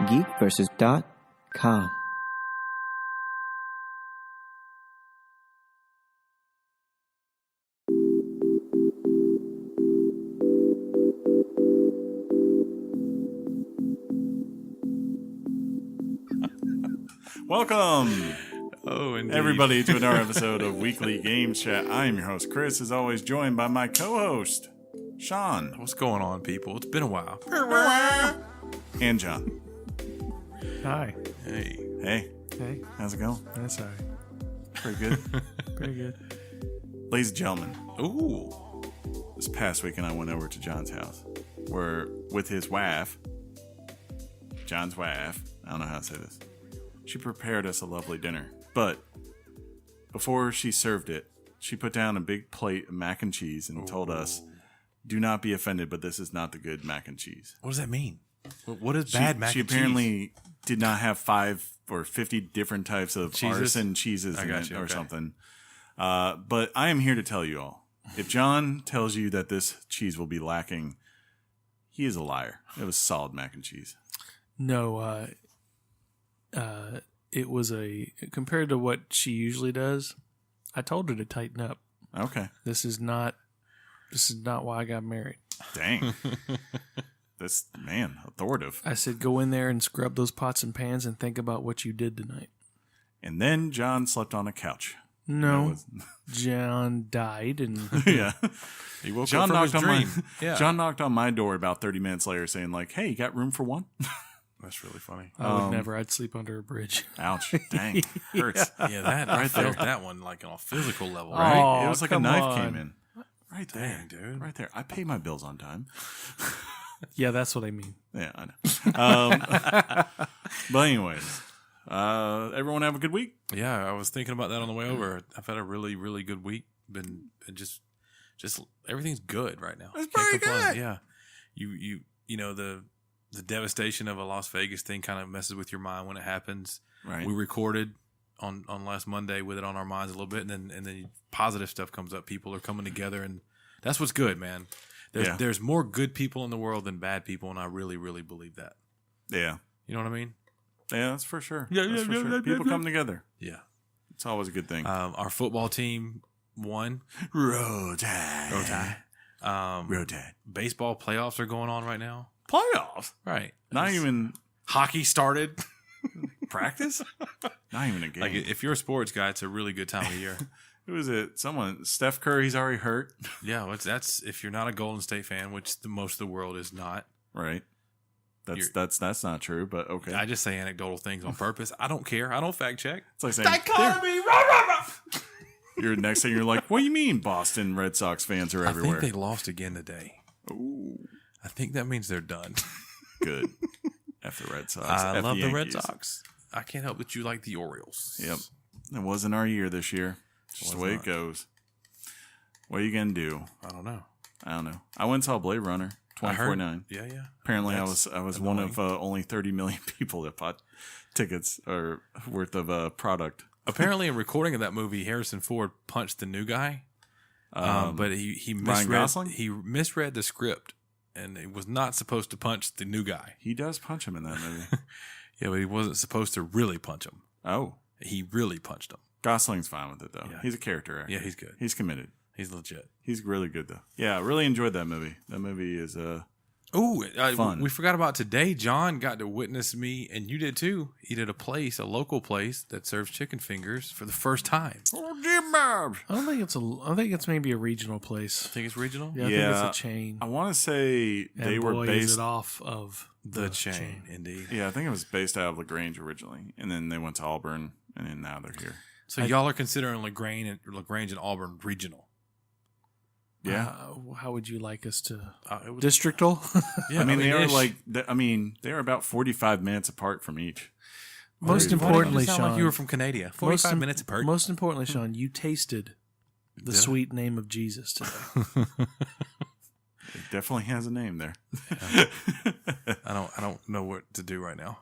geekversus.com. Welcome, indeed. everybody, to another episode of Weekly Games Chat. I am your host, Chris, as always, joined by my co-host, Sean. What's going on, people? It's been a while. And John. Hi. Hey. Hey, Hey. how's it going? That's all right. Pretty good. Pretty good. Ladies and gentlemen, Ooh. this past weekend I went over to John's house, where with his wife, John's wife, I don't know how to say this, she prepared us a lovely dinner. But before she served it, she put down a big plate of mac and cheese and told us, do not be offended, but this is not the good mac and cheese. What does that mean? What is bad mac She and cheese? apparently did not have 5 or 50 different types of artisan cheeses in it or something. But I am here to tell you all, if John tells you that this cheese will be lacking, he is a liar. It was solid mac and cheese. No, it was compared to what she usually does, I told her to tighten up. Okay. This is not why I got married. Dang. This, man, authoritative. I said, go in there and scrub those pots and pans and think about what you did tonight. And then John slept on a couch. No, John died and Yeah. He woke John up from his dream. John knocked on my door about 30 minutes later saying, like, hey, you got room for one? That's really funny. I would never. I'd sleep under a bridge. Ouch. Dang. Hurts. Yeah, that Right I felt there. that one like on a physical level, Right? Oh, It was like a come knife on. came in. Right there. Dang, dude. Right there. I pay my bills on time. Yeah, that's what I mean. Yeah, I know. But anyways, everyone have a good week? Yeah, I was thinking about that on the way over. I've had a really, really good week. Been just everything's good right now. It's Can't pretty complain. good. Yeah, you know the devastation of a Las Vegas thing kind of messes with your mind when it happens. Right. We recorded on last Monday with it on our minds a little bit, and then positive stuff comes up. People are coming together, and that's what's good, man. There's more good people in the world than bad people, and I really, really believe that. Yeah. You know what I mean? Yeah, that's for sure. Yeah, That's yeah, for yeah, sure. yeah, People yeah. come together. Yeah. It's always a good thing. Our football team won. Road Tide. Roll Tide. Road Tide. Baseball playoffs are going on right now. Playoffs? Right. Not even Hockey started. practice? Not even a game. Like, if you're a sports guy, it's a really good time of year. Who is it? Someone. Steph Curry's already hurt. Yeah, well, that's if you're not a Golden State fan, which most of the world is not. Right. That's not true, but okay. I just say anecdotal things on purpose. I don't care. I don't fact check. It's like saying, Dichotomy. you're next thing you're like, what do you mean Boston Red Sox fans are I everywhere? think they lost again today. Ooh, I think that means they're done. good. F the Red Sox. I F love the Red Yankees. Sox. I can't help that you like the Orioles. Yep. It wasn't our year this year. Just the way it goes. What are you going to do? I don't know. I went and saw Blade Runner I heard. 2049. Yeah. Apparently, That's I was one of only 30 million people that bought tickets or worth of product. Apparently, in recording of that movie, Harrison Ford punched the new guy, but he Ryan Gosling? misread the script, and he was not supposed to punch the new guy. He does punch him in that movie. Yeah, but he wasn't supposed to really punch him. Oh, He really punched him. Gosling's fine with it though. Yeah. He's a character actor. Yeah, he's good. He's committed. He's legit. He's really good though. Yeah, I really enjoyed that movie. That movie is Ooh, fun. We forgot about today. John got to witness me, and you did too. Eat at a local place that serves chicken fingers for the first time. I think it's maybe a regional place. I think it's regional. Yeah, I think it's a chain. I want to say they And were boy, is based it off of The chain, indeed. Yeah, I think it was based out of LaGrange originally, and then they went to Auburn, and then now they're here. So y'all are considering LaGrange and Auburn regional. Yeah, how would you like us to It was- districtal? Yeah, I mean they are ish. like they are about 45 minutes apart from each. Most Very- importantly, You sound Sean, like you were from Canada. 45 minutes apart. Most importantly, Sean, you tasted the Did I? sweet name of Jesus today. It definitely has a name there. I don't know what to do right now.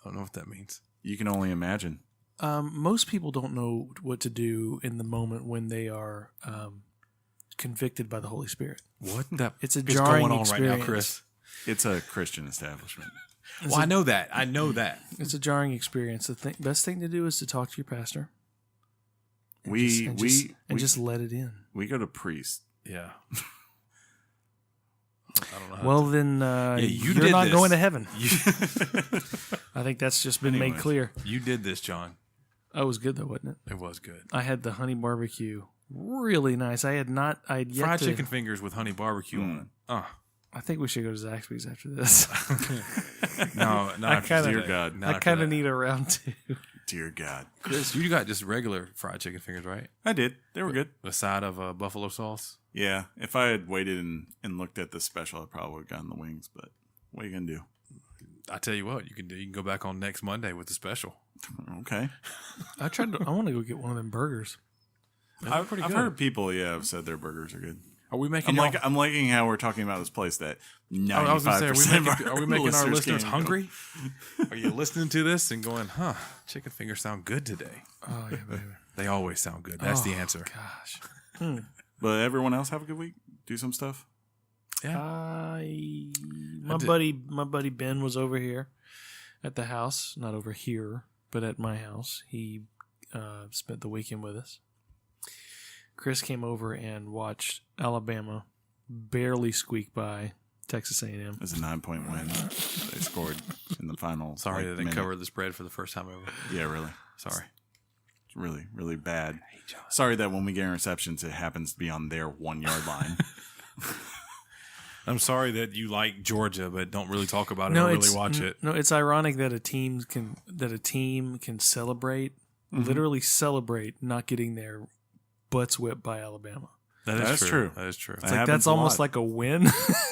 I don't know what that means. You can only imagine. Most people don't know what to do in the moment when they are convicted by the Holy Spirit. What the It's a is jarring going on right now, experience. Chris? It's a Christian establishment. Well, I know that. I know that. It's a jarring experience. The best thing to do is to talk to your pastor. And just let it in. We go to priest. Yeah. I don't know. Well, then you're not going to heaven. I think that's just been made clear. You did this, John. Oh, it was good though, wasn't it? It was good. I had the honey barbecue. Really nice. I had yet fried chicken fingers with honey barbecue on it. Oh. I think we should go to Zaxby's after this. No, dear God. I kind of need a round two. Dear God. Chris, you got just regular fried chicken fingers, right? I did. They were good. A side of buffalo sauce? Yeah. If I had waited and looked at the special, I probably would have gotten the wings, but what are you going to do? I tell you what, you can go back on next Monday with the special. Okay. I want to go get one of them burgers. I've heard people, have said their burgers are good. Are we making? I'm liking how we're talking about this place that 95%. Are we making our listeners hungry? Are you listening to this and going, "Huh, chicken fingers sound good today"? Oh yeah, baby. They always sound good. That's the answer. Gosh. But everyone else have a good week. Do some stuff. Yeah. My buddy Ben was over here at the house, not over here, but at my house. He spent the weekend with us. Chris came over and watched Alabama barely squeak by Texas A&M. It was a 9-point win. They scored in the final. Sorry that they covered the spread for the first time ever. Yeah, really. Sorry. It's really, really bad. Sorry that when we get interceptions, it happens to be on their 1 yard line. I'm sorry that you like Georgia, but don't really talk about it or really watch it. No, it's ironic that a team can celebrate, literally celebrate not getting their butts whipped by Alabama. That is true. That is true. It's like that's almost like a win.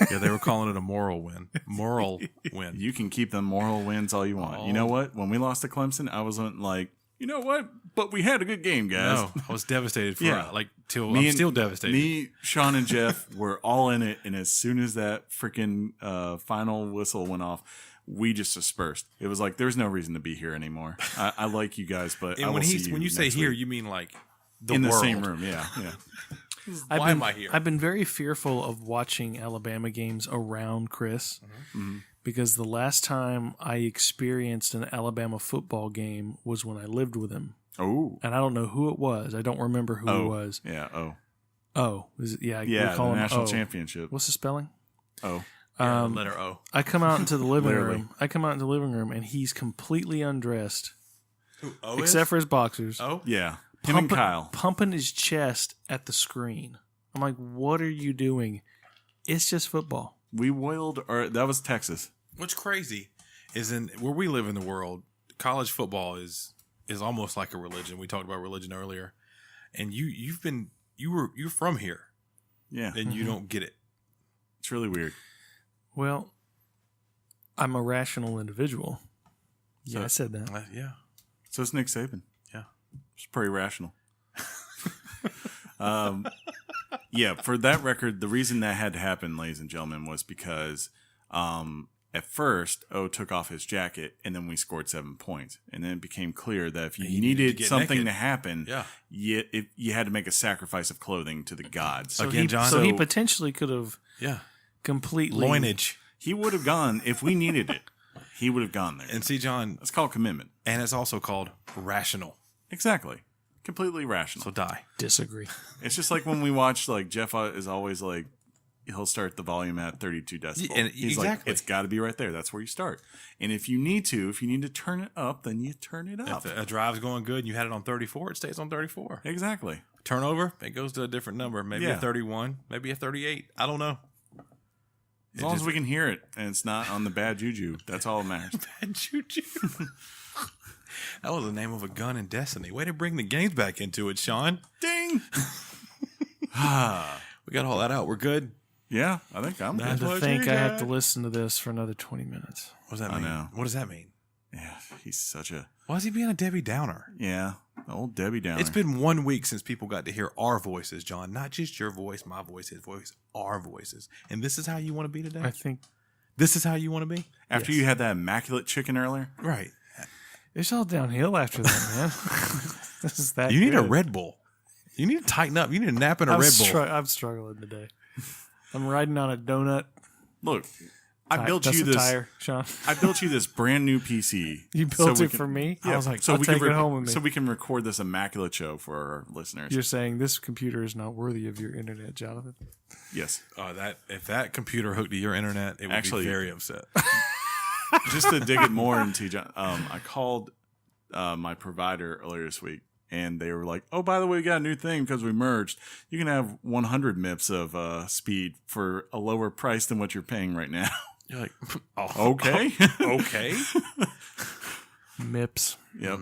Yeah, they were calling it a moral win. Moral win. You can keep them moral wins all you want. You know what? When we lost to Clemson, I wasn't like, you know what? But we had a good game, guys. No, I was devastated for I'm still devastated. Me, Sean, and Jeff were all in it, and as soon as that freaking final whistle went off, we just dispersed. It was like there's no reason to be here anymore. I like you guys, but I will see you when you say next here, week. you mean like in world. the same room? Yeah. Why am I here? I've been very fearful of watching Alabama games around Chris because the last time I experienced an Alabama football game was when I lived with him. Oh. And I don't know who it was. I don't remember who it was. Yeah, Is it, yeah, yeah, we call the him national O. championship. What's the spelling? Oh. Letter O. I come out into the living room. And he's completely undressed. Who, O except is? for his boxers. Oh? Yeah. Him and Kyle. Pumping his chest at the screen. I'm like, what are you doing? It's just football. That was Texas. What's crazy is where we live in the world, college football is almost like a religion. We talked about religion earlier. And you're from here. Yeah. And you don't get it. It's really weird. Well, I'm a rational individual. Yeah, I said that. Yeah. So it's Nick Saban. Yeah. It's pretty rational. Yeah, for that record, the reason that had to happen, ladies and gentlemen, was because at first, O took off his jacket, and then we scored 7 points. And then it became clear that if you needed something to happen, you had to make a sacrifice of clothing to the gods. So he potentially could have completely... Loinage. He would have gone, if we needed it, he would have gone there. And see, John... It's called commitment. And it's also called rational. Exactly. Completely rational. So die. Disagree. It's just like when we watch, like, Jeff is always like, he'll start the volume at 32 decibels. And He's like, it's got to be right there. That's where you start. And if you need to turn it up, then you turn it up. If a drive's going good and you had it on 34, it stays on 34. Exactly. Turnover, it goes to a different number. Maybe a 31, maybe a 38. I don't know. As long as we can hear it and it's not on the bad juju, that's all that matters. Bad juju. That was the name of a gun in Destiny. Way to bring the games back into it, Sean. Ding! We got all that out. We're good. Yeah, I think I'm good. I think I have to listen to this for another 20 minutes. What does that mean? I know. What does that mean? Yeah, he's such a... Why is he being a Debbie Downer? Yeah, old Debbie Downer. It's been 1 week since people got to hear our voices, John. Not just your voice, my voice, his voice, our voices. And this is how you want to be today? I think... This is how you want to be? After you had that immaculate chicken earlier? Right. It's all downhill after that, man. This is that You need good. a Red Bull. You need to tighten up. You need to nap in a Red Bull. I'm struggling today. I'm riding on a donut. Look, I built That's you a this. tire, Sean. I built you this brand new PC. You built we it can- for me? Yeah, I was like, so I'll we take can it home with me. So we can record this immaculate show for our listeners. You're saying this computer is not worthy of your internet, Jonathan? Yes. If that computer hooked to your internet, it would Actually- be very upset. Just to dig it more into, John, I called my provider earlier this week, and they were like, "Oh, by the way, we got a new thing because we merged. You can have 100 MIPS of speed for a lower price than what you're paying right now." You're like, Okay. okay. MIPS. Yep.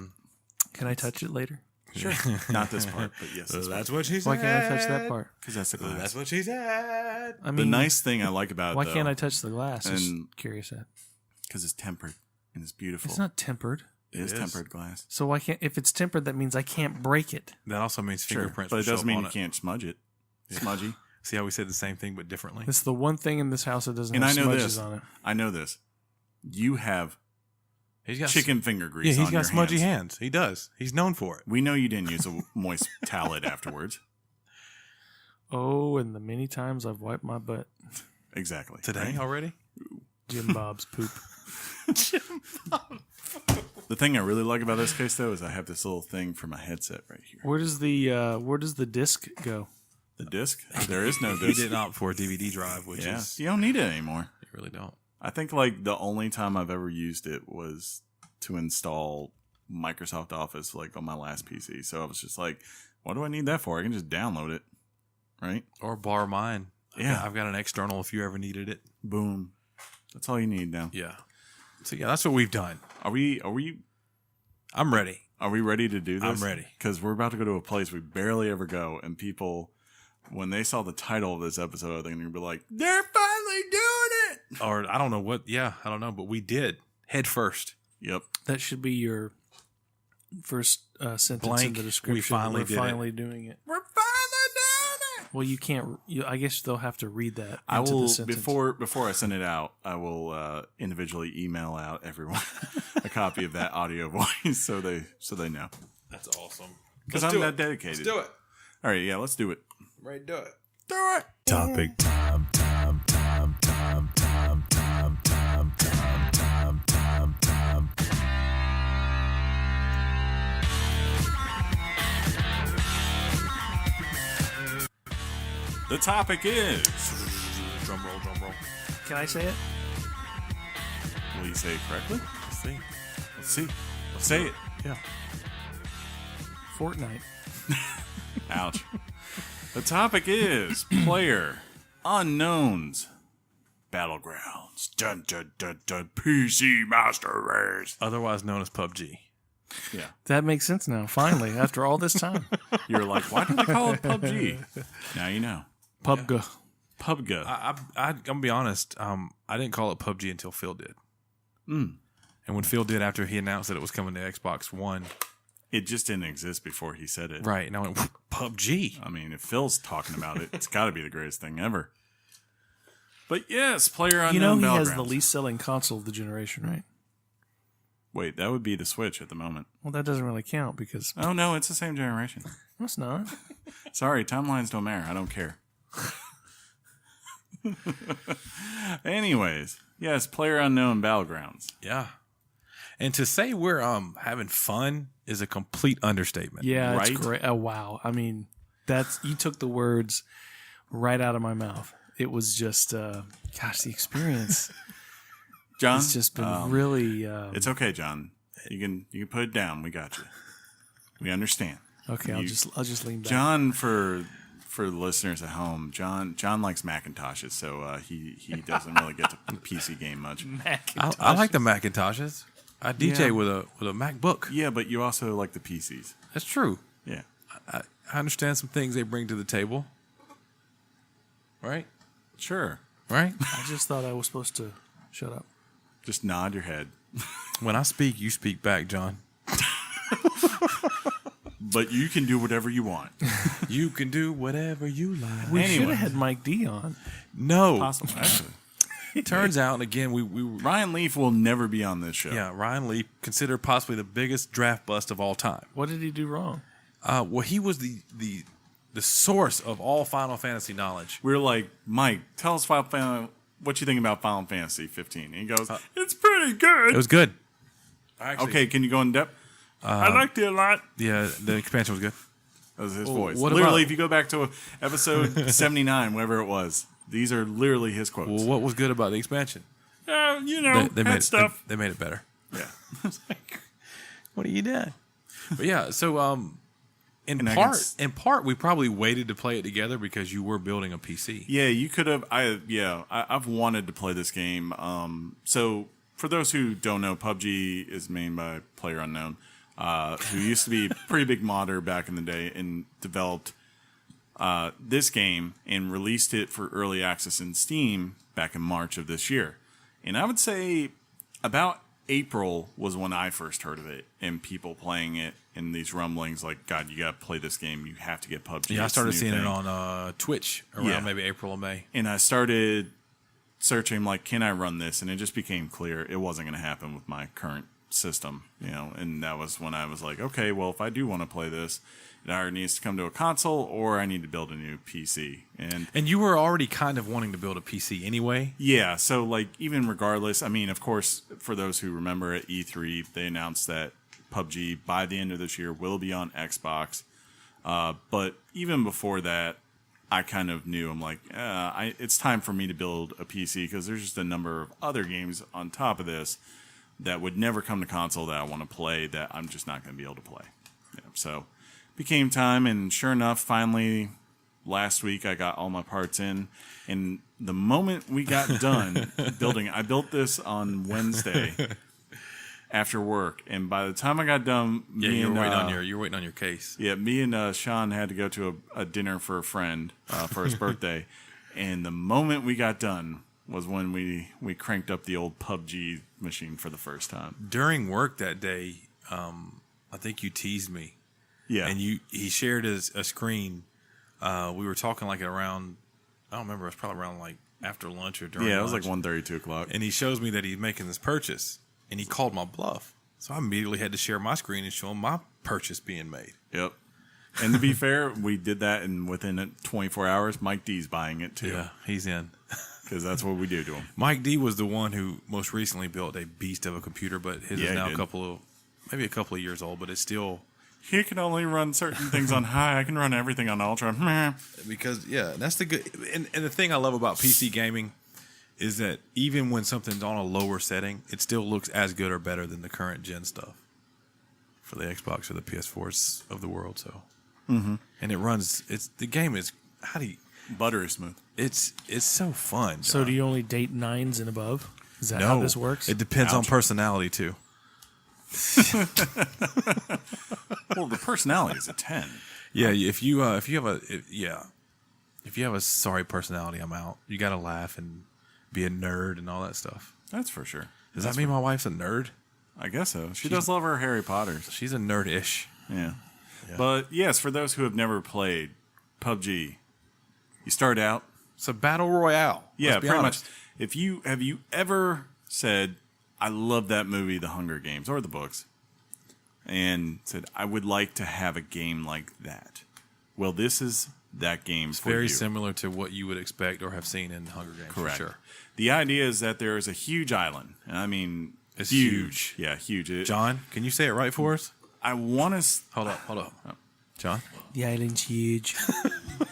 Can I touch it later? Sure. Not this part, but yes. So this that's what she said. Why can't I touch that part? because that's the glass. That's what she said. I mean, The nice thing I like about it, why though, can't I touch the glass? Just and- curious at. because it's tempered and it's beautiful. It's not tempered. It is It is. tempered glass. So why can't? If it's tempered, that means I can't break it. That also means Sure, fingerprints. but will it show doesn't up mean on you it. can't smudge it. Smudgy. See how we said the same thing but differently? It's the one thing in this house that doesn't And have I know smudges this. on it. I know this. You have He's got chicken finger grease. Yeah, he's on got your smudgy hands. hands. He does. He's known for it. We know you didn't use a moist towelette afterwards. Oh, and the many times I've wiped my butt. Exactly. Today right? already? Jim Bob's poop. The thing I really like about this case, though, is I have this little thing for my headset right here. Where does the disc go? The disc? There is no He disc. did opt for a DVD drive, which Yeah. is You don't need it anymore. you really don't. I think like the only time I've ever used it was to install Microsoft Office like on my last PC. So I was just like, what do I need that for? I can just download it. Right? Or borrow mine. Yeah. I've got an external if you ever needed it. Boom. That's all you need now. Yeah. So yeah, that's what we've done. Are we I'm ready. ready to do this? I'm ready. Because we're about to go to a place we barely ever go, and people, when they saw the title of this episode, they're going to be like, they're finally doing it! Or I don't know what. Yeah, I don't know, but we did head first. Yep. That should be your first sentence in Blank, the description. we finally We're did it. finally doing it. We're finally doing it! Well, you can't. I guess they'll have to read that. I into will, the sentence. before I send it out, I will individually email out everyone a copy of that audio voice so they know. That's awesome. Because I'm that dedicated. it. All right, yeah, let's do it. I'm ready to do it. Do it! Topic time. The topic is... Drum roll. Can I say it? Will you say it correctly? Let's see. Let's see. Let's say it. Yeah. Fortnite. Ouch. The topic is PlayerUnknown's Battlegrounds. Dun dun dun dun. PC Master Race. Otherwise known as PUBG. Yeah. That makes sense now. Finally, after all this time. You're like, why do they call it PUBG? Now you know. PUBG. PUBG. I'm gonna be honest. I didn't call it PUBG until Phil did. Mm. And when Phil did, after he announced that it was coming to Xbox One, It just didn't exist before he said it. right? And I went PUBG. I mean, if Phil's talking about it, it's got to be the greatest thing ever. But yes, PlayerUnknown You know he has Battlegrounds. the least selling console of the generation, right? Wait, that would be the Switch at the moment. Well, that doesn't really count because Oh, no, it's the same generation. no, it's not. Sorry, timelines don't matter. I don't care. Anyways, yes, PlayerUnknown Battlegrounds. Yeah. And to say we're having fun is a complete understatement. Yeah, Right? it's great. Oh wow! I mean, you took the words right out of my mouth. It was just, gosh, the experience. John, It's just been really. it's okay, John. You can put it down. We got you. We understand. Okay, I'll just lean back. John, for the listeners at home, John likes Macintoshes, so he doesn't really get to PC game much. I like the Macintoshes. I DJ Yeah. with a MacBook. Yeah, but you also like the PCs. That's true. Yeah. I understand some things they bring to the table. Right? Sure. Right? I just thought I was supposed to shut up. Just nod your head. When I speak, you speak back, John. But you can do whatever you want. You can do whatever you like. We should Anyway. have had Mike D on. No. Possible. Actually. Turns out, again, we Ryan Leaf will never be on this show. yeah, Ryan Lee, considered possibly the biggest draft bust of all time. What did he do wrong? Well, he was the source of all Final Fantasy knowledge. We're like, Mike, tell us about what you think about Final Fantasy 15? And he goes, it's pretty good. It was good. Okay, can you go in depth? I liked it a lot. Yeah, the expansion was good. That was his voice. what Literally, about- if you go back to episode 79, whatever it was, these are literally his quotes. Well, what was good about the expansion? You know, They had made stuff. They made it better. Yeah. What are you doing? But yeah, so in And part, we probably waited to play it together because you were building a PC. Yeah, you could have. I've wanted to play this game. So for those who don't know, PUBG is made by PlayerUnknown, who used to be a pretty big modder back in the day and developed this game and released it for early access in Steam back in March of this year. And I would say about April was when I first heard of it and people playing it and these rumblings like, God, you got to play this game. You have to get PUBG. Yeah, I It's started the new seeing it thing. on Twitch around maybe April or May. And I started searching, like, can I run this? And it just became clear it wasn't going to happen with my current system, you know. And that was when I was like, okay, well, if I do want to play this, it either needs to come to a console or I need to build a new PC. And you were already kind of wanting to build a PC anyway. Yeah, so, like, even regardless, I mean, of course, for those who remember at E3, they announced that PUBG, by the end of this year, will be on Xbox. But even before that, I kind of knew, I'm like, it's time for me to build a PC because there's just a number of other games on top of this that would never come to console that I want to play that I'm just not going to be able to play. Yeah, so became time, and sure enough, finally, last week I got all my parts in, and the moment we got done building, I built this on Wednesday after work, and by the time I got done, You're waiting on your case. Yeah, me and Sean had to go to a dinner for a friend for his birthday, and the moment we got done was when we cranked up the old PUBG machine for the first time. During work that day, I think you teased me. Yeah, And he shared a screen. We were talking like around, I don't remember, it was probably around like after lunch or during it was like lunch. 1:30, 2 o'clock. And he shows me that he's making this purchase, and he called my bluff. So I immediately had to share my screen and show him my purchase being made. Yep. And to be fair, we did that, and within 24 hours, Mike D's buying it too. Yeah, he's in. Because that's what we do to him. Mike D was the one who most recently built a beast of a computer, but his is now he did. maybe a couple of years old, but it's still... He can only run certain things on high. I can run everything on ultra. Meh. Because, yeah, that's the good... And the thing I love about PC gaming is that even when something's on a lower setting, it still looks as good or better than the current gen stuff for the Xbox or the PS4s of the world. So, and it runs. The game is Buttery smooth. It's so fun. So John. do you only date 9s and above? Is that how this works? It depends on personality too. Well, the personality is a 10. Yeah, if you have a sorry personality, I'm out. You got to laugh and be a nerd and all that stuff. That's for sure. Does that mean my wife's a nerd? I guess so. She does love her Harry Potters. She's a nerd-ish. Yeah. But yes, for those who have never played PUBG, you start out. It's a battle royale. Yeah, Let's be pretty honest. much. Have you ever said, I love that movie, The Hunger Games, or the books, and said, I would like to have a game like that? Well, this is that game for you. Very similar to what you would expect or have seen in Hunger Games. Correct. For sure. The idea is that there is a huge island. And I mean, It's huge. Yeah, huge. John, can you say it right for us? I want to... Hold up. John? The island's huge.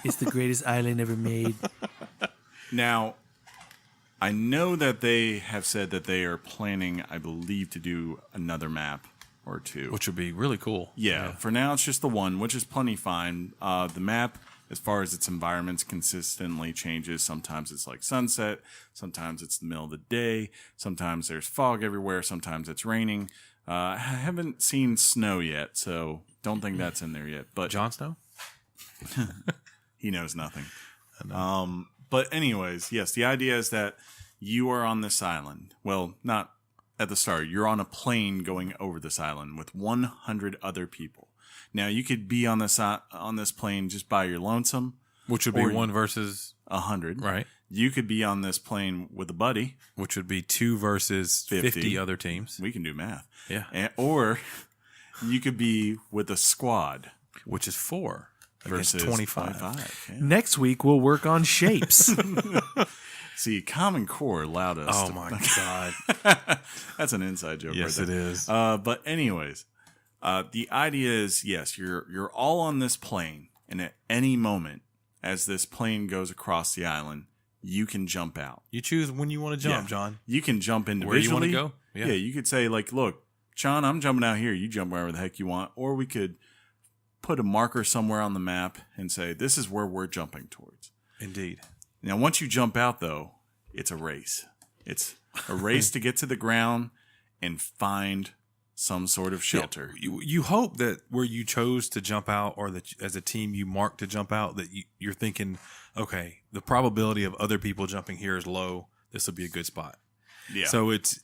It's the greatest island ever made. Now, I know that they have said that they are planning, I believe, to do another map or two. Which would be really cool. Yeah, for now it's just the one, which is plenty fine. The map, as far as its environments, consistently changes. Sometimes it's like sunset, sometimes it's the middle of the day, sometimes there's fog everywhere, sometimes it's raining. I haven't seen snow yet, so don't think that's in there yet. But Jon Snow? he knows nothing. But anyways, yes, the idea is that you are on this island. Well, not at the start. You're on a plane going over this island with 100 other people. Now, you could be on this plane just by your lonesome. Which would be 1 versus 100. right. You could be on this plane with a buddy. Which would be 2 versus 50 other teams. We can do math. Yeah. Or you could be with a squad. Which is 4. versus 25. Yeah. Next week we'll work on shapes. See, Common Core allowed us. Oh my God. That's an inside joke. Yes, right there. it is. But anyways, the idea is, yes, you're all on this plane, and at any moment, as this plane goes across the island, you can jump out. You choose when you want to jump, Yeah. John. You can jump individually. Where you want to go? Yeah, you could say, like, look, John, I'm jumping out here. You jump wherever the heck you want. Or we could put a marker somewhere on the map and say, this is where we're jumping towards. Indeed. Now, once you jump out, though, it's a race. It's a race to get to the ground and find some sort of shelter. Yeah, you hope that where you chose to jump out, or that as a team you marked to jump out, that you're thinking, okay, the probability of other people jumping here is low. This will be a good spot. Yeah. So it's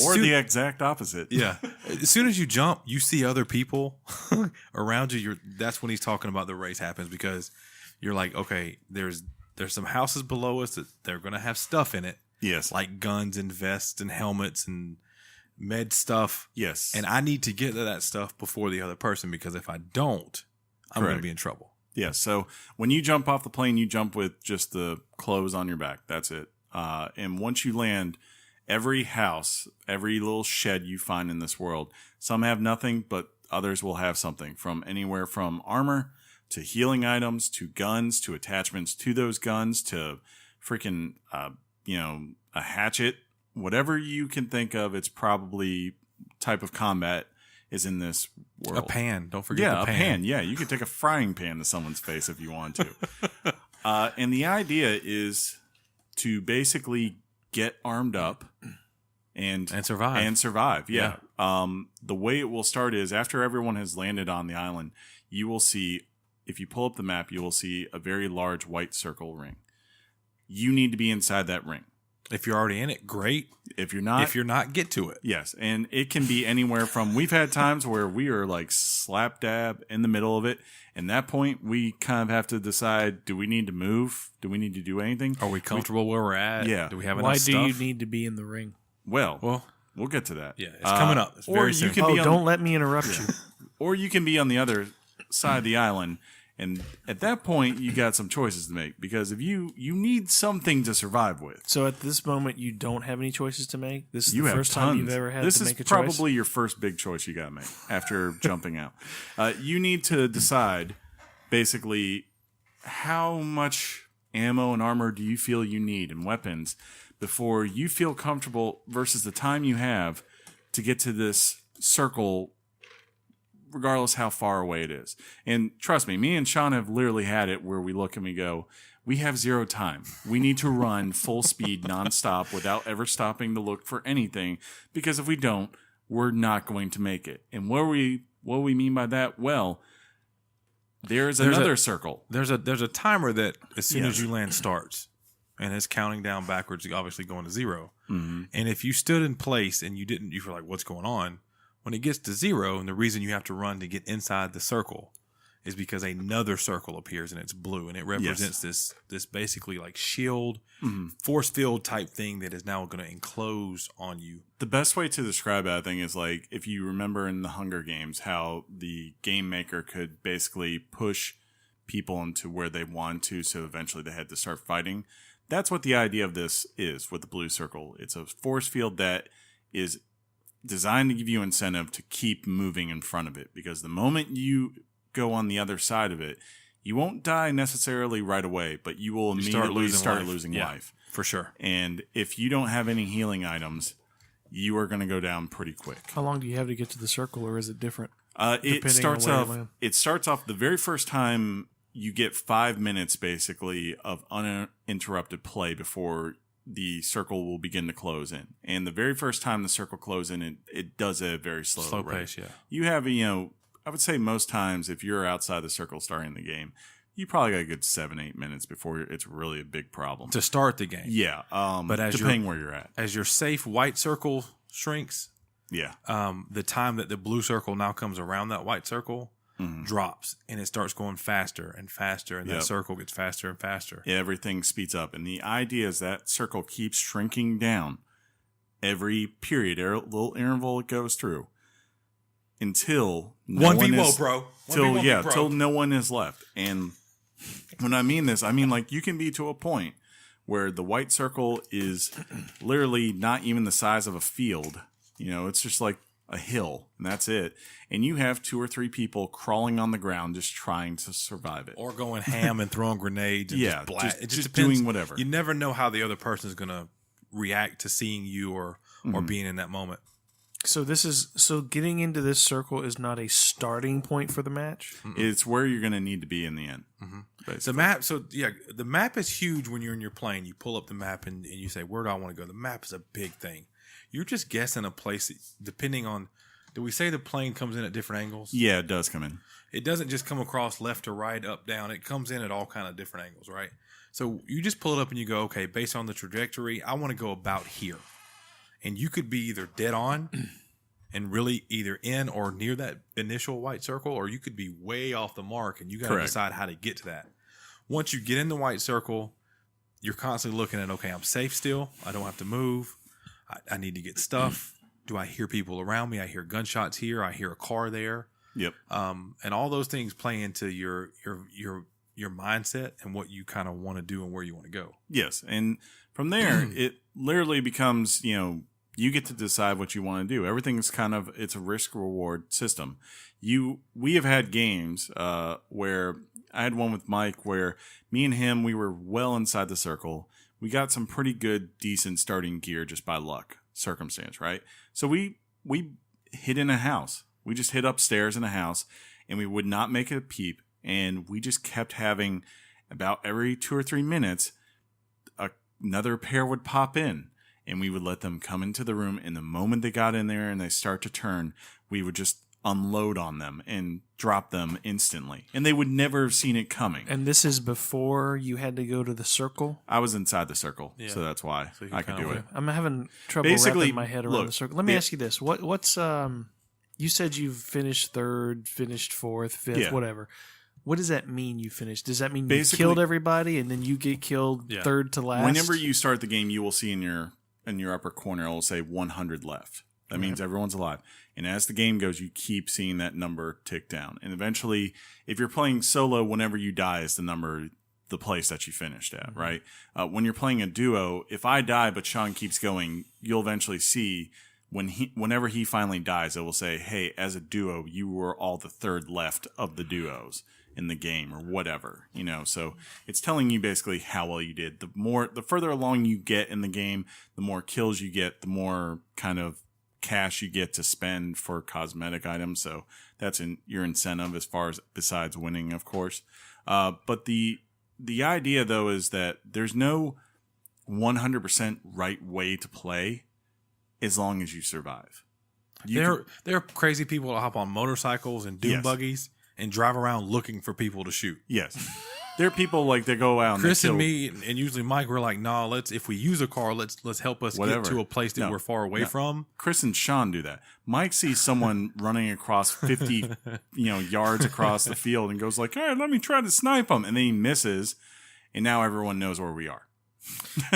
or the exact opposite. Yeah. As soon as you jump, you see other people around you. That's when he's talking about the race happens, because you're like, okay, there's some houses below us that they're going to have stuff in it. Yes. Like guns and vests and helmets and med stuff. Yes. And I need to get to that stuff before the other person, because if I don't, I'm going to be in trouble. Yeah. So when you jump off the plane, you jump with just the clothes on your back. That's it. And once you land, every house, every little shed you find in this world, some have nothing, but others will have something, from anywhere from armor to healing items to guns to attachments to those guns to freaking, a hatchet. Whatever you can think of, it's probably type of combat is in this world. A pan. Don't forget the pan. A pan. Yeah, you could take a frying pan to someone's face if you want to. And the idea is to basically get armed up and survive. And survive, yeah. The way it will start is after everyone has landed on the island, you will see, if you pull up the map, you will see a very large white circle ring. You need to be inside that ring. If you're already in it, great. If you're not, get to it. Yes, and it can be anywhere from, we've had times where we are like slap dab in the middle of it. And that point, we kind of have to decide, do we need to move? Do we need to do anything? Are we comfortable where we're at? Yeah. Do we have enough Why stuff? do you need to be in the ring? Well, we'll get to that. Yeah, it's coming up. It's very soon. Don't let me interrupt you. Or you can be on the other side of the island. And at that point, you got some choices to make, because if you need something to survive with. So at this moment, you don't have any choices to make? This is You the have first tons. time you've ever had this to is make a choice? probably your first big choice you got to make after jumping out. You need to decide, basically, how much ammo and armor do you feel you need and weapons before you feel comfortable versus the time you have to get to this circle, regardless how far away it is. And trust me and Sean have literally had it where we look and we go, we have zero time. We need to run full speed nonstop without ever stopping to look for anything, because if we don't, we're not going to make it. And what we mean by that? Well, there's another circle. There's a timer that as soon as you land starts, and it's counting down backwards, obviously going to 0. Mm-hmm. And if you stood in place and you were like, what's going on? When it gets to 0, and the reason you have to run to get inside the circle is because another circle appears and it's blue, and it represents this basically like shield, force field type thing that is now going to enclose on you. The best way to describe that thing is like, if you remember in the Hunger Games, how the game maker could basically push people into where they want to, so eventually they had to start fighting. That's what the idea of this is with the blue circle. It's a force field that is designed to give you incentive to keep moving in front of it, because the moment you go on the other side of it, you won't die necessarily right away, but you will immediately start losing life. For sure. And if you don't have any healing items, you are going to go down pretty quick. How long do you have to get to the circle, or is it different? It starts off the very first time you get 5 minutes basically of uninterrupted play before the circle will begin to close in. And the very first time the circle closes in, it does a very slow rate. Pace, yeah. You have, I would say most times if you're outside the circle starting the game, you probably got a good 7-8 minutes before it's really a big problem. To start the game. Yeah. But depending where you're at. As your safe white circle shrinks, yeah. The time that the blue circle now comes around that white circle drops, and it starts going faster and faster, and that circle gets faster and faster. Everything speeds up. And the idea is that circle keeps shrinking down every period, little interval it goes through. until no 1v1, bro. Till no one is left. And when I mean this, I mean like you can be to a point where the white circle is literally not even the size of a field. It's just like a hill, and that's it. And you have 2 or 3 people crawling on the ground just trying to survive it. Or going ham and throwing grenades. And just doing whatever. You never know how the other person is going to react to seeing you or being in that moment. So getting into this circle is not a starting point for the match? It's where you're going to need to be in the end. The map is huge when you're in your plane. You pull up the map and you say, where do I want to go? The map is a big thing. You're just guessing a place depending on, do we say the plane comes in at different angles? Yeah, it does come in. It doesn't just come across left to right, up, down. It comes in at all kind of different angles, right? So you just pull it up and you go, okay, based on the trajectory, I want to go about here. And you could be either dead on and really either in or near that initial white circle, or you could be way off the mark and you got to decide how to get to that. Once you get in the white circle, you're constantly looking at, okay, I'm safe still. I don't have to move. I need to get stuff. Do I hear people around me? I hear gunshots here. I hear a car there. Yep. And all those things play into your mindset and what you kind of want to do and where you want to go. Yes. And from there, it literally becomes, you get to decide what you want to do. Everything's it's a risk reward system. We have had games where I had one with Mike where me and him, we were well inside the circle. We got some pretty good, decent starting gear just by luck, circumstance, right? So we hid in a house. We just hid upstairs in a house, and we would not make a peep. And we just kept having about every 2 or 3 minutes, another pair would pop in, and we would let them come into the room. And the moment they got in there and they start to turn, we would just unload on them and drop them instantly. And they would never have seen it coming. And this is before you had to go to the circle? I was inside the circle, so that's why I could do it. I'm having trouble wrapping my head around the circle. Let me ask you this. What's you said you've finished 3rd, finished 4th, 5th, whatever. What does that mean you finished? Does that mean you killed everybody and then you get killed 3rd to last? Whenever you start the game, you will see in your upper corner, it will say 100 left. That means everyone's alive. And as the game goes, you keep seeing that number tick down. And eventually, if you're playing solo, whenever you die is the place that you finished at, right? When you're playing a duo, if I die but Sean keeps going, you'll eventually see whenever he finally dies, it will say, hey, as a duo, you were all the 3rd left of the duos in the game or whatever, so it's telling you basically how well you did. The further along you get in the game, the more kills you get, the more kind of cash you get to spend for cosmetic items. So that's your incentive as far as besides winning, of course. But the idea though is that there's no 100% right way to play as long as you survive. There are crazy people that hop on motorcycles and dune buggies and drive around looking for people to shoot. Yes. There are people like they go out and Chris and me and usually Mike, we're like, no, if we use a car, let's help us get to a place that we're far away from. Chris and Sean do that. Mike sees someone running across 50 yards across the field and goes like, hey, let me try to snipe him. And then he misses, and now everyone knows where we are.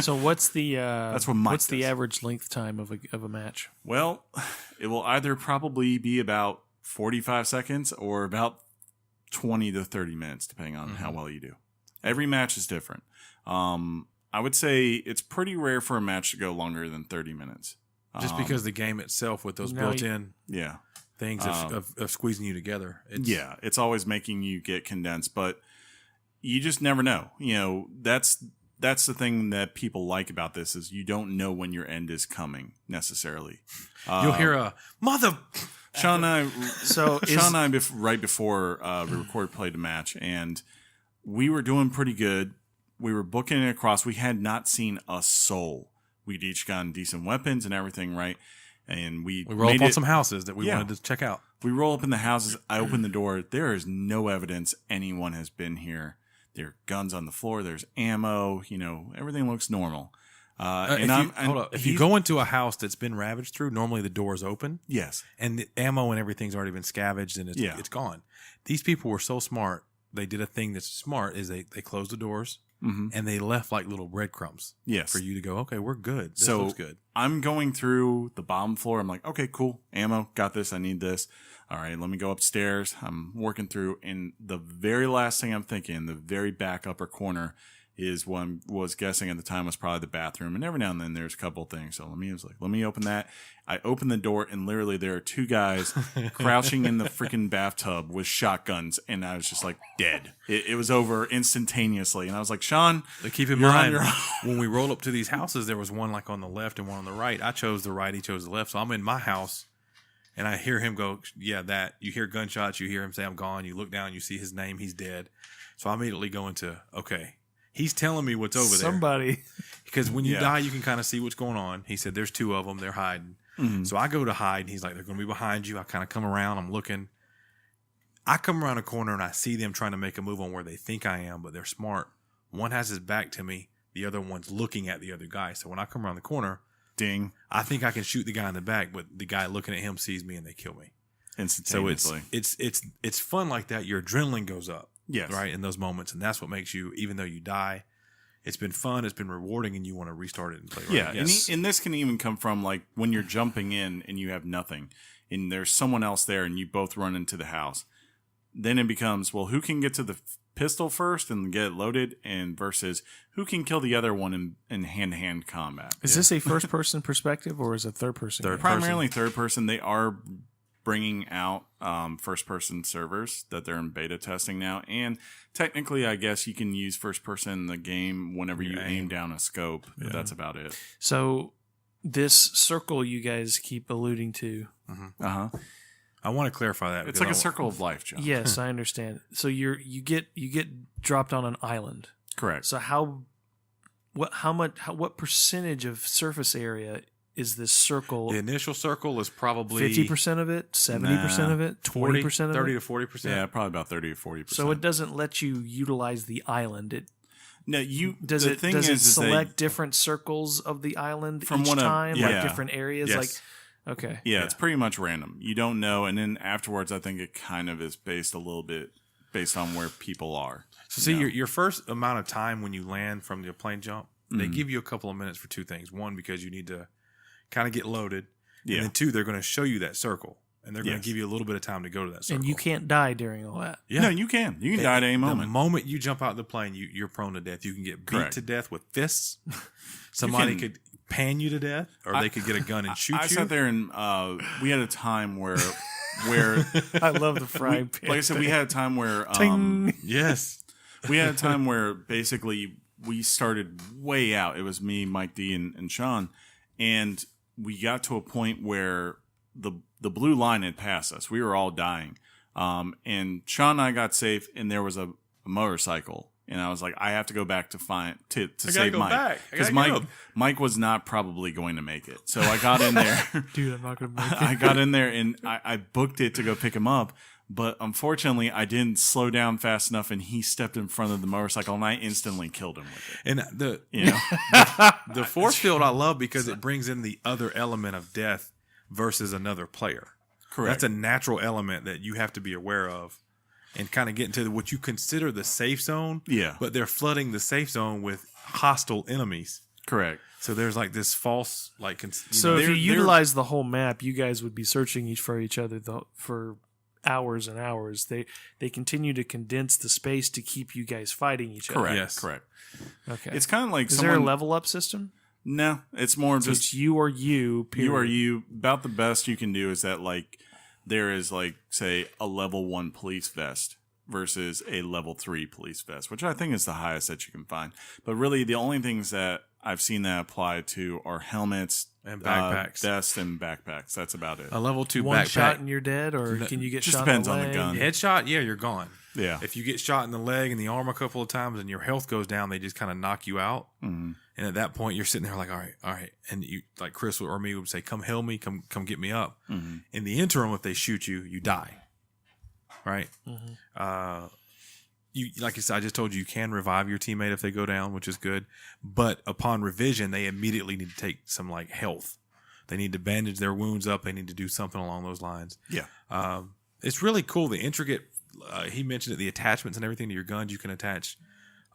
So what's the that's what Mike what's does. The average length time of a match? Well, it will either probably be about 45 seconds or about 20 to 30 minutes, depending on how well you do. Every match is different. I would say it's pretty rare for a match to go longer than 30 minutes. Just because the game itself with those built-in things of squeezing you together. It's always making you get condensed, but you just never know. That's the thing that people like about this is you don't know when your end is coming necessarily. You'll hear a mother... Sean and I, right before we recorded, played a match, and we were doing pretty good. We were booking it across. We had not seen a soul. We'd each gotten decent weapons and everything, right? And we rolled up on some houses that we wanted to check out. We roll up in the houses. I open the door. There is no evidence anyone has been here. There are guns on the floor. There's ammo. Everything looks normal. If you go into a house that's been ravaged through, normally the door is open. Yes. And the ammo and everything's already been scavenged and it's gone. These people were so smart. They did a thing that's smart is they closed the doors. and they left like little breadcrumbs. Yes. For you to go, okay, we're good. This So looks good. I'm going through the bottom floor. I'm like, okay, cool. Ammo, got this. I need this. All right, let me go upstairs. I'm working through, and the very last thing I'm thinking, the very back upper corner, is what I was guessing at the time was probably the bathroom. And every now and then there's a couple of things. So let me open that. I open the door, and literally there are two guys crouching in the freaking bathtub with shotguns. And I was just like dead. It was over instantaneously. And I was like, Sean, but keep in mind, when we roll up to these houses, there was one like on the left and one on the right. I chose the right. He chose the left. So I'm in my house. And I hear him go, yeah, that. You hear gunshots. You hear him say, I'm gone. You look down. You see his name. He's dead. So I immediately go into, okay, he's telling me what's over there. Somebody. Because when you die, you can kind of see what's going on. He said, there's two of them. They're hiding. So I go to hide. And he's like, they're going to be behind you. I kind of come around. I'm looking. I come around a corner, and I see them trying to make a move on where they think I am, but they're smart. One has his back to me. The other one's looking at the other guy. So when I come around the corner, ding, I think I can shoot the guy in the back, but the guy looking at him sees me and they kill me instantaneously. So it's fun like that. Your adrenaline goes up, yes, right, in those moments, and that's what makes you, even though you die, it's been fun, it's been rewarding, and you want to restart it and play. Right? Yeah, yes. And this can even come from like when you're jumping in and you have nothing, and there's someone else there, and you both run into the house. Then it becomes, well, who can get to the pistol first and get it loaded, and versus who can kill the other one in hand-to-hand combat. Is this a first-person perspective or is it third-person? Primarily third-person. They are bringing out first-person servers that they're in beta testing now, and technically, I guess you can use first-person in the game whenever you aim down a scope. But that's about it. So this circle you guys keep alluding to. I want to clarify that. It's like a circle of life, John. Yes, I understand. So you get dropped on an island. Correct. So what percentage of surface area is this circle? The initial circle is probably 50% of it, 70% of it, 20% of it, 30 to 40%. Yeah, probably about 30 to 40%. So it doesn't let you utilize the island. Does it select different circles of the island from each time, like different areas, yes. like. Okay. Yeah, it's pretty much random. You don't know, and then afterwards, I think it kind of is based a little bit based on where people are. So see, your first amount of time when you land from the plane jump, they give you a couple of minutes for two things. One, because you need to kind of get loaded, and then two, they're going to show you that circle, and they're going to give you a little bit of time to go to that circle. And you can't die during all that. Yeah. No, you can. You can die at any moment. The moment you jump out of the plane, you're prone to death. You can get beat to death with fists. Somebody could pan you to death, or they could get a gun and shoot you. I sat there and we had a time where I love the frying pan. Like I said, we had a time where yes, we had a time where basically we started way out. It was me, Mike D, and Sean, and we got to a point where the blue line had passed us. We were all dying, and Sean and I got safe, and there was a motorcycle. And I was like, I have to go back to save Mike, because Mike was not probably going to make it. So I got in there, dude. I'm not going to make it. I got in there and I booked it to go pick him up, but unfortunately, I didn't slow down fast enough, and he stepped in front of the motorcycle, and I instantly killed him with it. And the force field I love because it brings in the other element of death versus another player. Correct. That's a natural element that you have to be aware of. And kind of get into what you consider the safe zone. Yeah. But they're flooding the safe zone with hostile enemies. Correct. So there's like this false, like. So if you utilize the whole map, you guys would be searching for each other for hours and hours. They continue to condense the space to keep you guys fighting each other. Correct. Yes. Correct. Okay. It's kind of like is there a level up system? No, it's more so just it's you or you. Period. You or you. About the best you can do is that like. There is like, say, a level 1 police vest versus a level 3 police vest, which I think is the highest that you can find. But really, the only things that I've seen that apply to are helmets, and backpacks, vests, and backpacks. That's about it. A level 2 One backpack. shot and you're dead, or can you get just shot depends in the on the gun. Headshot, yeah, you're gone. Yeah. If you get shot in the leg and the arm a couple of times and your health goes down, they just kind of knock you out. Mm-hmm. And at that point, you're sitting there like, all right. And you, like Chris or me would say, come help me, come get me up. Mm-hmm. In the interim, if they shoot you, you die. Right? Mm-hmm. You, like I said, I just told you can revive your teammate if they go down, which is good. But upon revision, they immediately need to take some like health. They need to bandage their wounds up. They need to do something along those lines. Yeah. It's really cool. The intricate, he mentioned it, the attachments and everything to your guns you can attach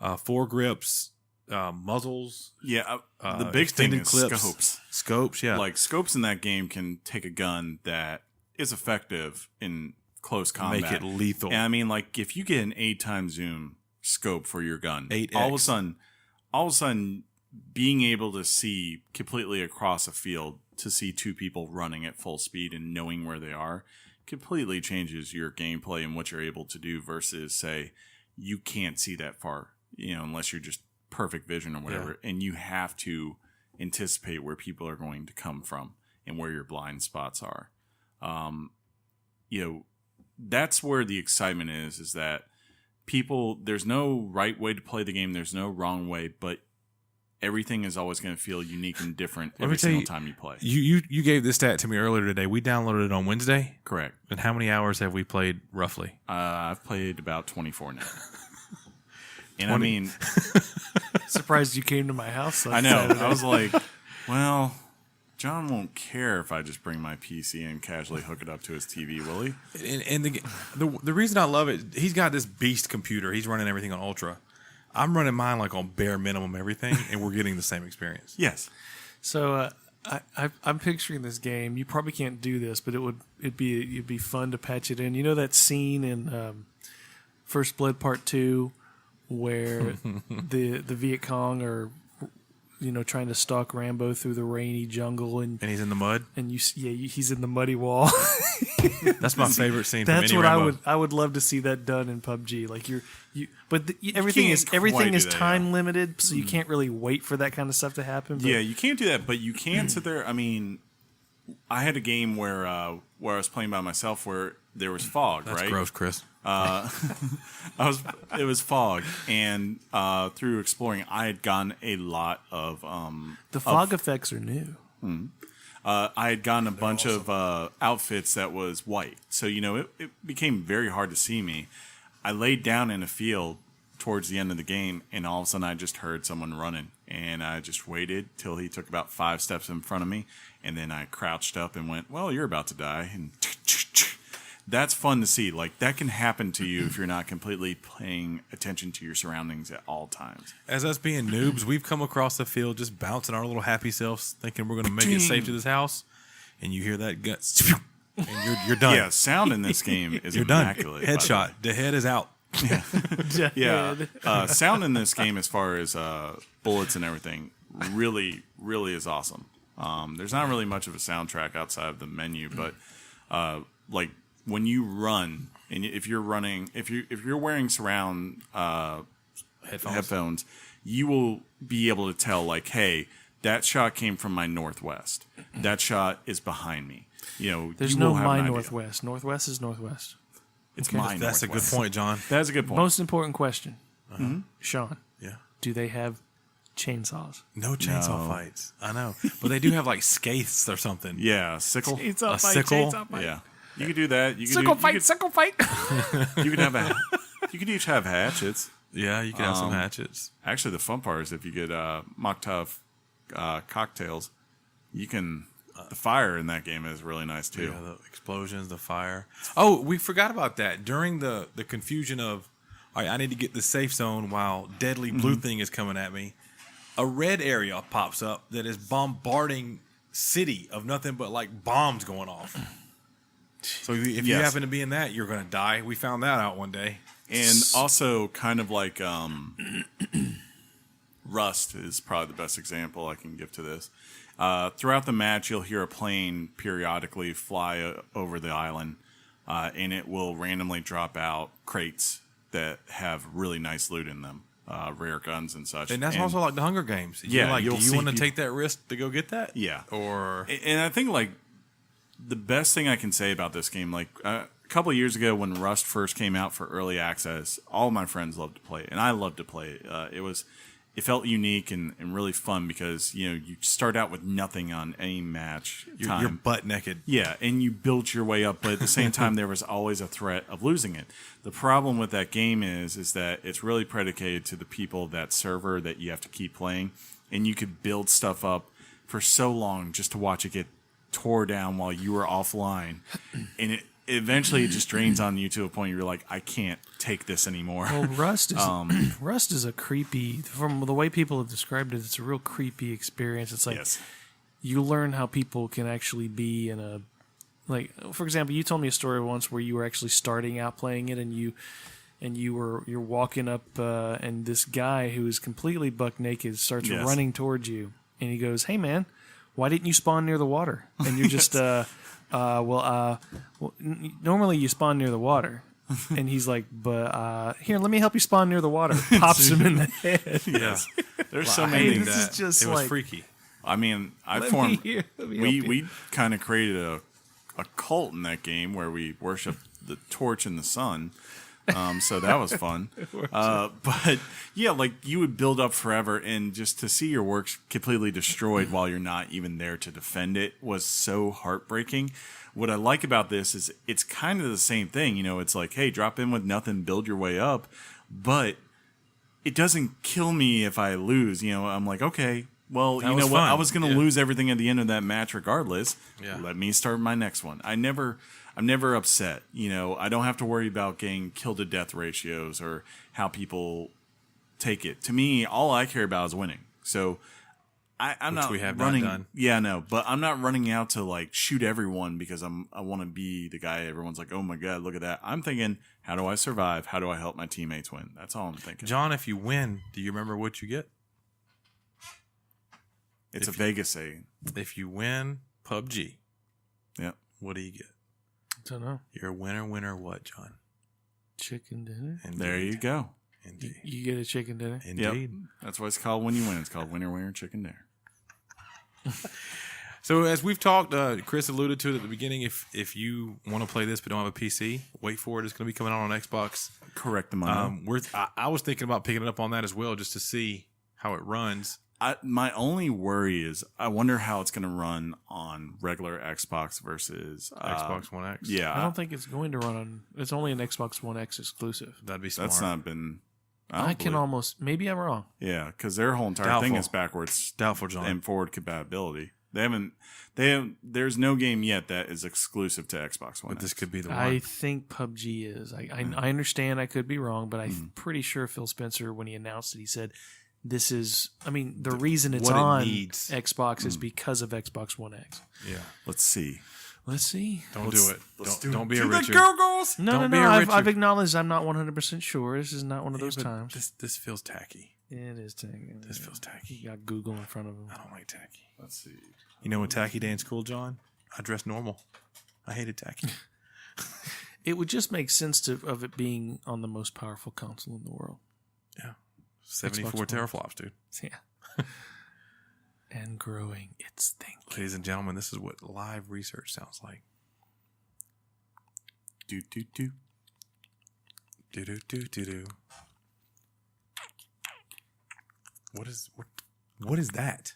foregrips, muzzles. Yeah, the big thing is clips, scopes. Scopes, yeah. Like, scopes in that game can take a gun that is effective in close combat. Make it lethal. And I mean, like, if you get an 8x zoom scope for your gun, 8x. all of a sudden, being able to see completely across a field, to see two people running at full speed and knowing where they are, completely changes your gameplay and what you're able to do versus, say, you can't see that far, unless you're just perfect vision or whatever, and you have to anticipate where people are going to come from and where your blind spots are. That's where the excitement is that there's no right way to play the game, there's no wrong way, but everything is always going to feel unique and different every single time you play. You gave this stat to me earlier today. We downloaded it on Wednesday. Correct. And how many hours have we played roughly? I've played about 24 now. And 20? I mean, Surprised you came to my house. I know. I was like, well, John won't care if I just bring my PC and casually hook it up to his TV, will he? And the reason I love it, he's got this beast computer. He's running everything on Ultra. I'm running mine like on bare minimum everything, and we're getting the same experience. Yes. So I'm picturing this game. You probably can't do this, but it'd be fun to patch it in. You know that scene in First Blood Part 2 where the Viet Cong are trying to stalk Rambo through the rainy jungle and he's in the mud. And he's in the muddy wall. That's my favorite scene. That's from what Rambo. I would love to see that done in PUBG. Like everything can't is do that, time limited, so you can't really wait for that kind of stuff to happen. But Yeah, you can't do that, but you can sit there. I mean, I had a game where I was playing by myself where there was fog, That's right? gross, Chris. It was fog, and through exploring, I had gotten a lot of the fog effects are new. I had gotten a bunch of outfits that was white, so it became very hard to see me. I laid down in a field towards the end of the game, and all of a sudden I just heard someone running, and I just waited till he took about 5 steps in front of me, and then I crouched up and went, "Well, you're about to die," and that's fun to see. Like, that can happen to you if you're not completely paying attention to your surroundings at all times. As us being noobs, we've come across the field just bouncing our little happy selves, thinking we're going to make it safe to this house, and you hear that gut, and you're done. Yeah, sound in this game is You're done. immaculate. Headshot. The head is out. Yeah. Sound in this game, as far as bullets and everything, really, really is awesome. There's not really much of a soundtrack outside of the menu, but like when you run, and if you're wearing surround headphones, you will be able to tell, like, hey, that shot came from my northwest. That shot is behind me. There's no my northwest. Northwest is northwest. It's my That's northwest. a good point, John. That's a good point. Most important question, Sean. Yeah. Do they have chainsaws? No chainsaw fights. I know. But they do have like skates or something. Yeah, sickle. Chainsaw A sickle? Yeah, you could do that. You could Sickle do, fight. Sickle fight. You could have you could each have hatchets. Yeah, you can have some hatchets. Actually, the fun part is if you get Mokhtov cocktails, you can. The fire in that game is really nice too. Yeah, the explosions, the fire. Oh, we forgot about that. During the confusion of, all right, I need to get the safe zone while deadly blue thing is coming at me, a red area pops up that is bombarding city of nothing but like bombs going off. So if you happen to be in that, you're going to die. We found that out one day. And also, kind of like Rust is probably the best example I can give to this. Throughout the match, you'll hear a plane periodically fly over the island, and it will randomly drop out crates that have really nice loot in them, rare guns and such. And that's also like the Hunger Games. Yeah, like, do you want to people take that risk to go get that? Yeah. Or And I think, like, the best thing I can say about this game, like, a couple of years ago when Rust first came out for early access, all my friends loved to play it, and I loved to play it. It felt unique and really fun because, you start out with nothing on any match time. you're butt naked. Yeah, and you built your way up, but at the same time, there was always a threat of losing it. The problem with that game is that it's really predicated to the people, that server that you have to keep playing, and you could build stuff up for so long just to watch it get tore down while you were offline, and eventually it just drains on you to a point you're like, I can't take this anymore. Well, Rust is a creepy. From the way people have described it, it's a real creepy experience. It's like you learn how people can actually be in a. Like, for example, you told me a story once where you were actually starting out playing it, and you're walking up, and this guy who is completely buck naked starts running towards you, and he goes, "Hey man, why didn't you spawn near the water?" And you're just, normally you spawn near the water, and he's like, "But here, let me help you spawn near the water." Pops him in the head. Yes, there's so many this that is just it was freaky. I mean, we kind of created a cult in that game where we worship the torch and the sun. So that was fun. But yeah, like you would build up forever, and just to see your works completely destroyed while you're not even there to defend it was so heartbreaking. What I like about this is it's kind of the same thing. You know, it's like, hey, drop in with nothing, build your way up. But it doesn't kill me if I lose. You know, I'm like, okay, well, you know what? I was going to lose everything at the end of that match regardless. Yeah. Let me start my next one. I'm never upset. You know, I don't have to worry about getting kill to death ratios or how people take it. To me, all I care about is winning. So I'm not running. Not done. Yeah, no, but I'm not running out to like shoot everyone because I want to be the guy everyone's like, oh my god, look at that. I'm thinking, how do I survive? How do I help my teammates win? That's all I'm thinking. John, if you win, do you remember what you get? It's a Vegas saying. If you win PUBG, yep. What do you get? I don't know. You're a winner. What, John? Chicken dinner. Indeed. There you go. Indeed. You get a chicken dinner. Indeed. Yep. That's what it's called when you win. It's called winner, chicken dinner. So as we've talked, Chris alluded to it at the beginning. If you want to play this but don't have a PC, wait for it. It's going to be coming out on Xbox. Correct the I was thinking about picking it up on that as well, just to see how it runs. My only worry is I wonder how it's going to run on regular Xbox versus Xbox One X. Yeah, I don't think it's going to run on. It's only an Xbox One X exclusive. That'd be smart. That's not been. I can almost. Maybe I'm wrong. Yeah, because their whole entire thing is backwards, doubtful, John, and forward compatibility. There's no game yet that is exclusive to Xbox One. But this could be the one. I think PUBG is. I understand. I could be wrong, but I'm pretty sure Phil Spencer, when he announced it, he said, "This is." I mean, the reason it's on Xbox is because of Xbox One X. Yeah. Let's see. Don't do it. Don't be a Richard. No. I've acknowledged I'm not 100% sure. This is not one of those times. This feels tacky. It is tacky. This feels tacky. You got Google in front of him. I don't like tacky. Let's see. You know when tacky day in school, John? I dressed normal. I hated tacky. It would just make sense of it being on the most powerful console in the world. Yeah. 74 teraflops, dude. Yeah. And growing its thinking. Ladies and gentlemen, this is what live research sounds like. Do do do. Do do do do do. What is that?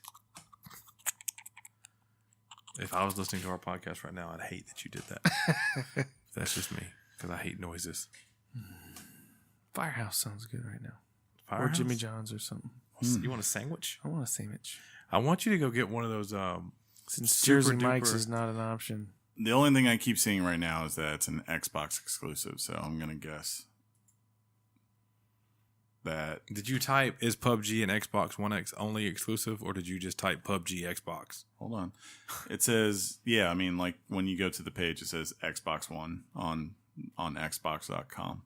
If I was listening to our podcast right now, I'd hate that you did that. That's just me, because I hate noises. Firehouse sounds good right now. Firehouse? Or Jimmy John's or something. You want a sandwich? I want a sandwich. I want you to go get one of those. Since Jersey Mike's is not an option. The only thing I keep seeing right now is that it's an Xbox exclusive, so I'm going to guess that. Did you type, is PUBG and Xbox One X only exclusive, or did you just type PUBG Xbox? Hold on. It says, yeah, I mean, like when you go to the page, it says Xbox One on Xbox.com.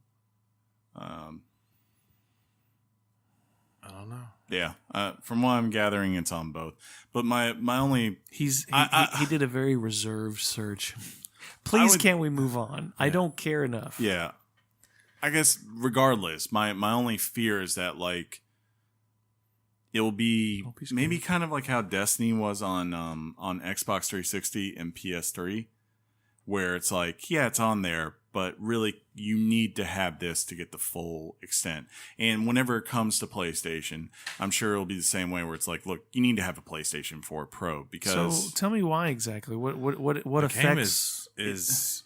I don't know. Yeah, from what I'm gathering, it's on both. But my only he did a very reserved search. Please, can't we move on? Yeah. I don't care enough. Yeah, I guess regardless, my only fear is that like it will be maybe kind of like how Destiny was on Xbox 360 and PS3, where it's like, yeah, it's on there, but really you need to have this to get the full extent. And whenever it comes to PlayStation, I'm sure it'll be the same way where it's like, look, you need to have a PlayStation 4 Pro because. So tell me why exactly. What affects is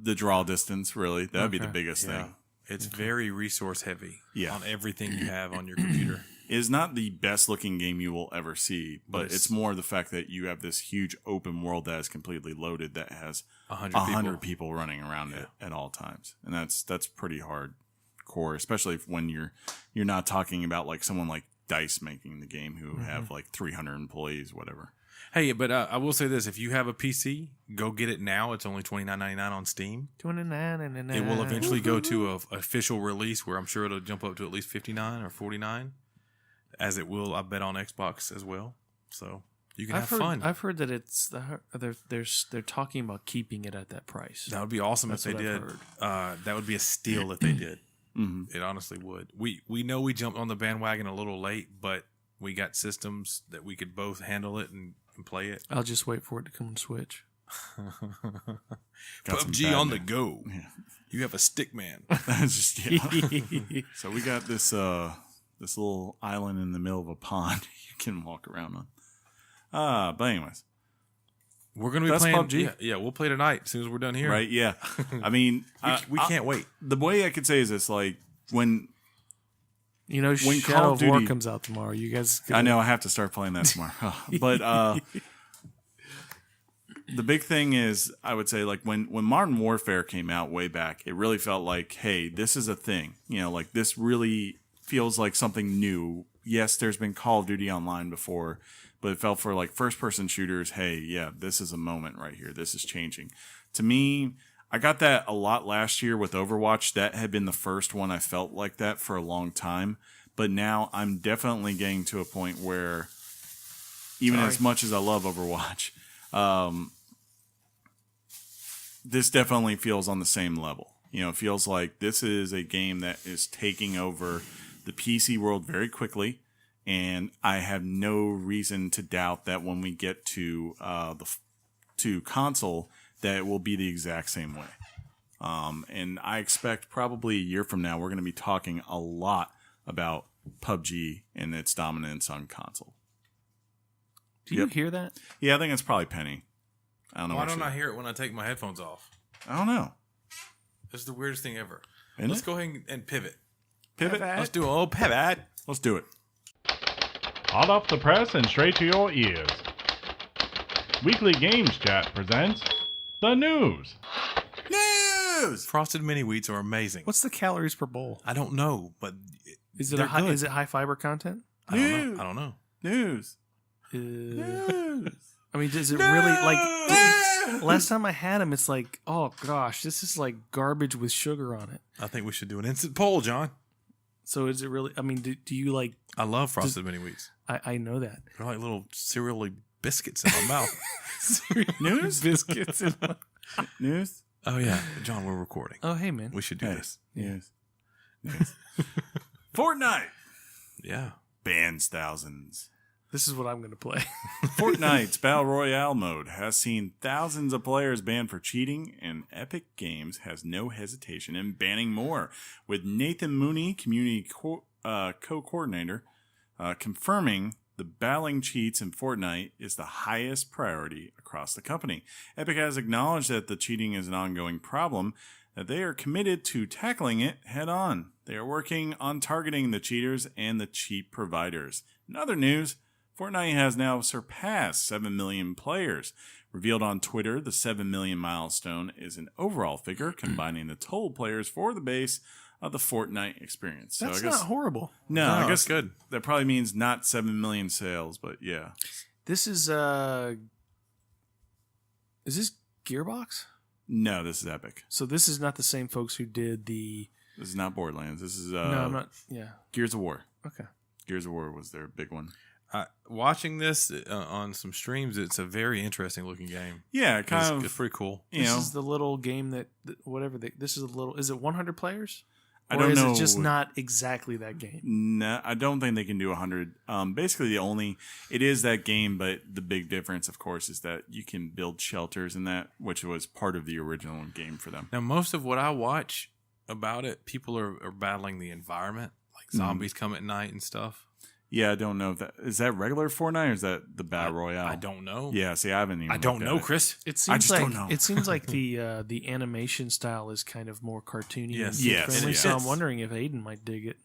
the draw distance? Really, that'd be the biggest thing. It's very resource heavy. Yeah. On everything you have on your computer. is not the best looking game you will ever see, but it's more the fact that you have this huge open world that is completely loaded that has 100 people running around it at all times. And that's pretty hardcore, especially when you're not talking about like someone like DICE making the game who have like 300 employees, whatever. Hey, but I will say this: if you have a PC, go get it now. It's only $29.99 on Steam. $29.99. It will eventually go to an official release where I'm sure it'll jump up to at least $59 or $49, as it will, I bet, on Xbox as well. So you can have fun. I've heard that they're talking about keeping it at that price. That would be awesome if they did. That would be a steal if they did. Mm-hmm. It honestly would. We know we jumped on the bandwagon a little late, but we got systems that we could both handle it and play it. I'll just wait for it to come on Switch. PUBG on the go. Yeah. You have a stick man. So we got this little island in the middle of a pond you can walk around on. But anyways, we're gonna be playing PUBG. Yeah, we'll play tonight as soon as we're done here. Right? Yeah. I mean, we can't wait. The way I could say is this: like when Shadow Call of of War Duty comes out tomorrow, you guys. I know I have to start playing that tomorrow. But the big thing is, I would say, like when Modern Warfare came out way back, it really felt like, hey, this is a thing. Like this really feels like something new. Yes, there's been Call of Duty Online before, but it felt for like first-person shooters, hey, yeah, this is a moment right here. This is changing. To me, I got that a lot last year with Overwatch. That had been the first one I felt like that for a long time. But now I'm definitely getting to a point where, even as much as I love Overwatch, this definitely feels on the same level. It feels like this is a game that is taking over the PC world very quickly. And I have no reason to doubt that when we get to to console, that it will be the exact same way. And I expect probably a year from now, we're going to be talking a lot about PUBG and its dominance on console. Do you hear that? Yeah, I think it's probably Penny. I don't know. Why don't I hear it when I take my headphones off? I don't know. This is the weirdest thing ever. Let's go ahead and pivot. Pivot? Let's do a little pivot. Let's do it. Hot off the press and straight to your ears. Weekly Games Chat presents the news. News! Frosted mini wheats are amazing. What's the calories per bowl? I don't know, but Is it high fiber content? I don't know. News. News. I mean, does it really like? Last time I had them, it's like, oh gosh, this is like garbage with sugar on it. I think we should do an instant poll, John. So is it really? I mean, do you like? I love frosted mini wheats. I know that. They're like little cereal biscuits in my mouth. News? Biscuits. News? Oh yeah, John, we're recording. Oh hey man, we should do this. Yes. Fortnite. Yeah. Bans thousands. This is what I'm going to play. Fortnite's Battle Royale mode has seen thousands of players banned for cheating, and Epic Games has no hesitation in banning more, with Nathan Mooney, community co-coordinator, confirming the battling cheats in Fortnite is the highest priority across the company. Epic has acknowledged that the cheating is an ongoing problem, that they are committed to tackling it head on. They are working on targeting the cheaters and the cheat providers. In other news, Fortnite has now surpassed 7 million players. Revealed on Twitter, the 7 million milestone is an overall figure combining the total players for the base of the Fortnite experience. That's so I guess, not horrible. No, I guess good. That probably means not 7 million sales, but yeah. This is this Gearbox? No, this is Epic. So this is not the same folks who did the... This is not Borderlands. This is no, I'm not... Yeah. Gears of War. Okay. Gears of War was their big one. Watching this on some streams, it's a very interesting looking game. Yeah, it's pretty cool. This is the little game that this is a little. Is it 100 players? I don't know. Or is it just not exactly that game? No, I don't think they can do 100. Basically, it is that game, but the big difference, of course, is that you can build shelters in that, which was part of the original game for them. Now, most of what I watch about it, people are battling the environment, like zombies come at night and stuff. Yeah, I don't know if that is that regular Fortnite or is that the Battle Royale? I don't know. Yeah, see, I haven't even. I don't know, Chris. It seems it seems like the animation style is kind of more cartoony. Yes, and friendly, so I'm wondering if Aiden might dig it.